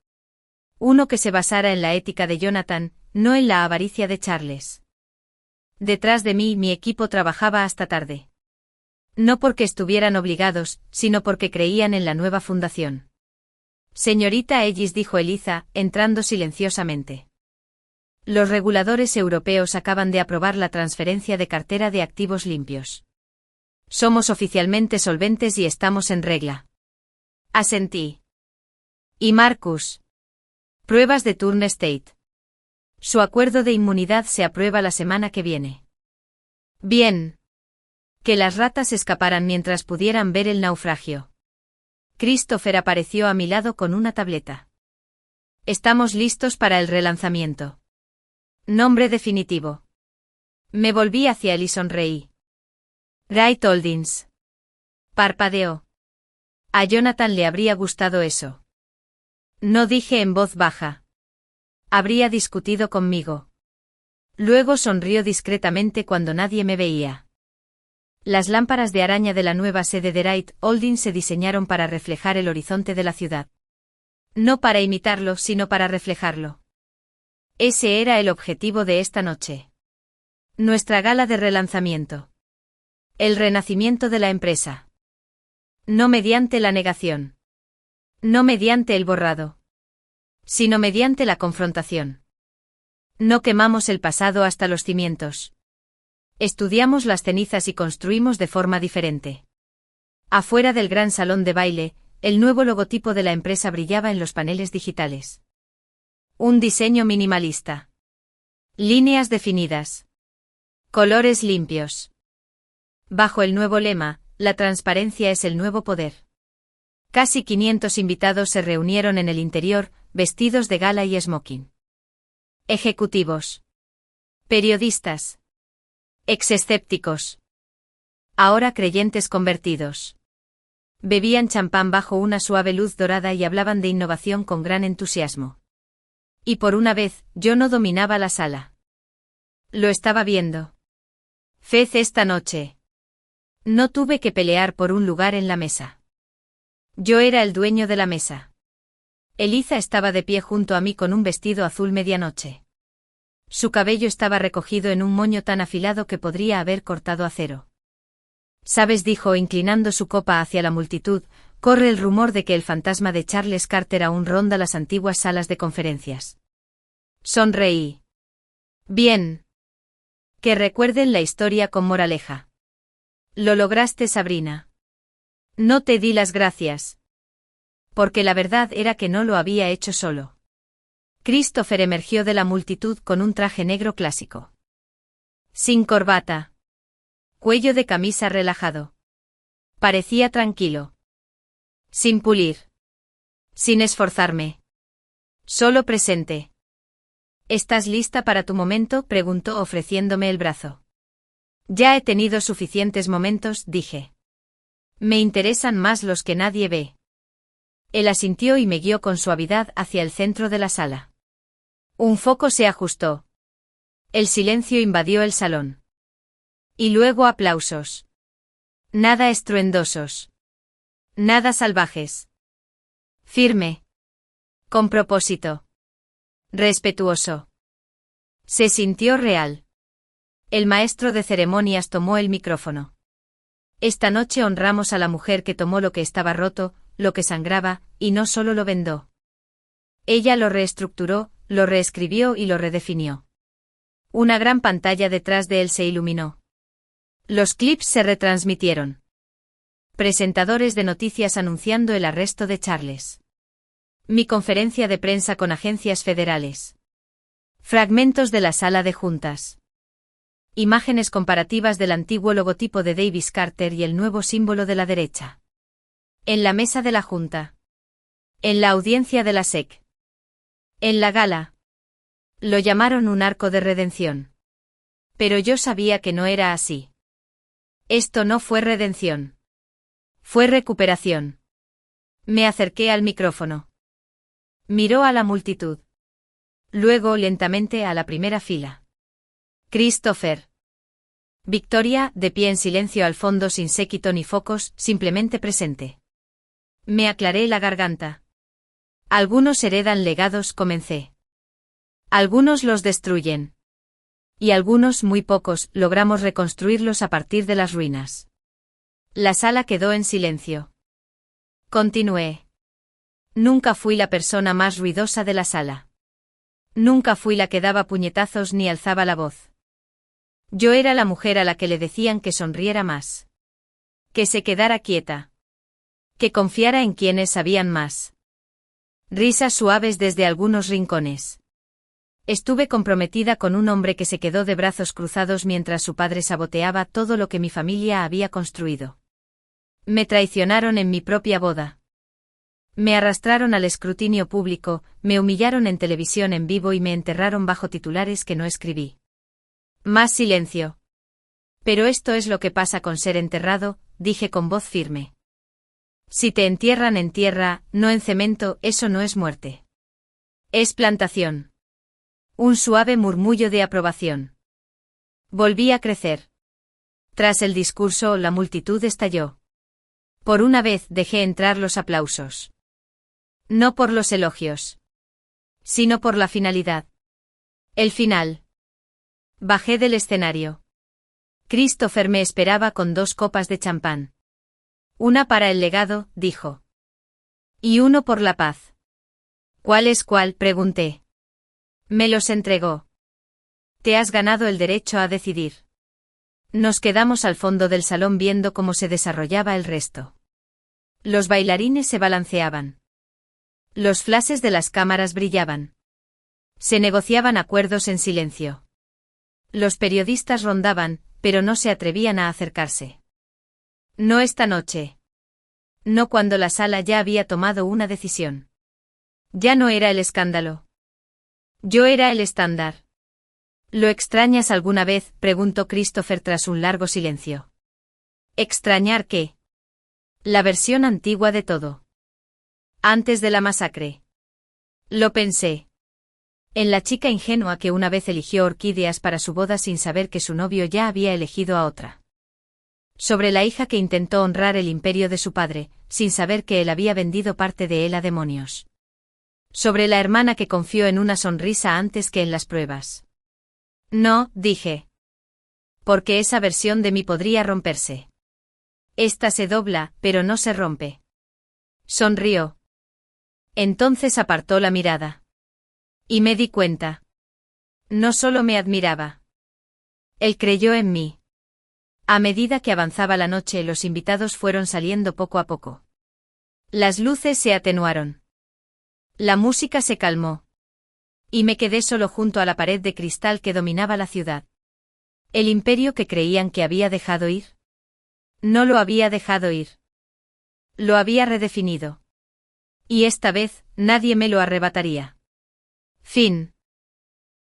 Uno que se basara en la ética de Jonathan, no en la avaricia de Charles. Detrás de mí mi equipo trabajaba hasta tarde. No porque estuvieran obligados, sino porque creían en la nueva fundación. Señorita Ellis, dijo Eliza, entrando silenciosamente. Los reguladores europeos acaban de aprobar la transferencia de cartera de activos limpios. Somos oficialmente solventes y estamos en regla. Asentí. ¿Y Marcus? Pruebas de Turn State. Su acuerdo de inmunidad se aprueba la semana que viene. Bien. Que las ratas escaparan mientras pudieran ver el naufragio. Christopher apareció a mi lado con una tableta. Estamos listos para el relanzamiento. Nombre definitivo. Me volví hacia él y sonreí. Wright Holdings. Parpadeó. A Jonathan le habría gustado eso. No dije en voz baja. Habría discutido conmigo. Luego sonrió discretamente cuando nadie me veía. Las lámparas de araña de la nueva sede de Wright Holdings se diseñaron para reflejar el horizonte de la ciudad. No para imitarlo, sino para reflejarlo. Ese era el objetivo de esta noche. Nuestra gala de relanzamiento. El renacimiento de la empresa. No mediante la negación. No mediante el borrado. Sino mediante la confrontación. No quemamos el pasado hasta los cimientos. Estudiamos las cenizas y construimos de forma diferente. Afuera del gran salón de baile, el nuevo logotipo de la empresa brillaba en los paneles digitales. Un diseño minimalista. Líneas definidas. Colores limpios. Bajo el nuevo lema, la transparencia es el nuevo poder. Casi 500 invitados se reunieron en el interior, vestidos de gala y smoking. Ejecutivos. Periodistas. Ex-escépticos. Ahora creyentes convertidos. Bebían champán bajo una suave luz dorada y hablaban de innovación con gran entusiasmo. Y por una vez, yo no dominaba la sala. Lo estaba viendo. Fez esta noche. No tuve que pelear por un lugar en la mesa. Yo era el dueño de la mesa. Eliza estaba de pie junto a mí con un vestido azul medianoche. Su cabello estaba recogido en un moño tan afilado que podría haber cortado acero. Sabes, dijo inclinando su copa hacia la multitud, corre el rumor de que el fantasma de Charles Carter aún ronda las antiguas salas de conferencias. Sonreí. Bien. Que recuerden la historia con moraleja. Lo lograste, Sabrina. No te di las gracias. Porque la verdad era que no lo había hecho solo. Christopher emergió de la multitud con un traje negro clásico. Sin corbata. Cuello de camisa relajado. Parecía tranquilo. Sin pulir. Sin esforzarme. Solo presente. ¿Estás lista para tu momento?, preguntó ofreciéndome el brazo. Ya he tenido suficientes momentos, dije. Me interesan más los que nadie ve. Él asintió y me guió con suavidad hacia el centro de la sala. Un foco se ajustó. El silencio invadió el salón. Y luego aplausos. Nada estruendosos. Nada salvajes. Firme. Con propósito. Respetuoso. Se sintió real. El maestro de ceremonias tomó el micrófono. Esta noche honramos a la mujer que tomó lo que estaba roto, lo que sangraba, y no solo lo vendó. Ella lo reestructuró, lo reescribió y lo redefinió. Una gran pantalla detrás de él se iluminó. Los clips se retransmitieron. Presentadores de noticias anunciando el arresto de Charles. Mi conferencia de prensa con agencias federales. Fragmentos de la sala de juntas. Imágenes comparativas del antiguo logotipo de Davis Carter y el nuevo símbolo de la derecha. En la mesa de la Junta. En la audiencia de la SEC. En la gala. Lo llamaron un arco de redención. Pero yo sabía que no era así. Esto no fue redención. Fue recuperación. Me acerqué al micrófono. Miró a la multitud. Luego lentamente a la primera fila. Christopher. Victoria, de pie en silencio al fondo sin séquito ni focos, simplemente presente. Me aclaré la garganta. Algunos heredan legados, comencé. Algunos los destruyen. Y algunos, muy pocos, logramos reconstruirlos a partir de las ruinas. La sala quedó en silencio. Continué. Nunca fui la persona más ruidosa de la sala. Nunca fui la que daba puñetazos ni alzaba la voz. Yo era la mujer a la que le decían que sonriera más. Que se quedara quieta. Que confiara en quienes sabían más. Risas suaves desde algunos rincones. Estuve comprometida con un hombre que se quedó de brazos cruzados mientras su padre saboteaba todo lo que mi familia había construido. Me traicionaron en mi propia boda. Me arrastraron al escrutinio público, me humillaron en televisión en vivo y me enterraron bajo titulares que no escribí. Más silencio. Pero esto es lo que pasa con ser enterrado, dije con voz firme. Si te entierran en tierra, no en cemento, eso no es muerte. Es plantación. Un suave murmullo de aprobación. Volví a crecer. Tras el discurso, la multitud estalló. Por una vez dejé entrar los aplausos. No por los elogios. Sino por la finalidad. El final. Bajé del escenario. Christopher me esperaba con 2 copas de champán. Una para el legado, dijo. Y uno por la paz. ¿Cuál es cuál?, pregunté. Me los entregó. Te has ganado el derecho a decidir. Nos quedamos al fondo del salón viendo cómo se desarrollaba el resto. Los bailarines se balanceaban. Los flashes de las cámaras brillaban. Se negociaban acuerdos en silencio. Los periodistas rondaban, pero no se atrevían a acercarse. No esta noche. No cuando la sala ya había tomado una decisión. Ya no era el escándalo. Yo era el estándar. ¿Lo extrañas alguna vez?, preguntó Christopher tras un largo silencio. ¿Extrañar qué? La versión antigua de todo. Antes de la masacre. Lo pensé. En la chica ingenua que una vez eligió orquídeas para su boda sin saber que su novio ya había elegido a otra. Sobre la hija que intentó honrar el imperio de su padre, sin saber que él había vendido parte de él a demonios. Sobre la hermana que confió en una sonrisa antes que en las pruebas. No, dije. Porque esa versión de mí podría romperse. Esta se dobla, pero no se rompe. Sonrió. Entonces apartó la mirada. Y me di cuenta. No solo me admiraba. Él creyó en mí. A medida que avanzaba la noche, los invitados fueron saliendo poco a poco. Las luces se atenuaron. La música se calmó. Y me quedé solo junto a la pared de cristal que dominaba la ciudad. ¿El imperio que creían que había dejado ir? No lo había dejado ir. Lo había redefinido. Y esta vez, nadie me lo arrebataría. Fin.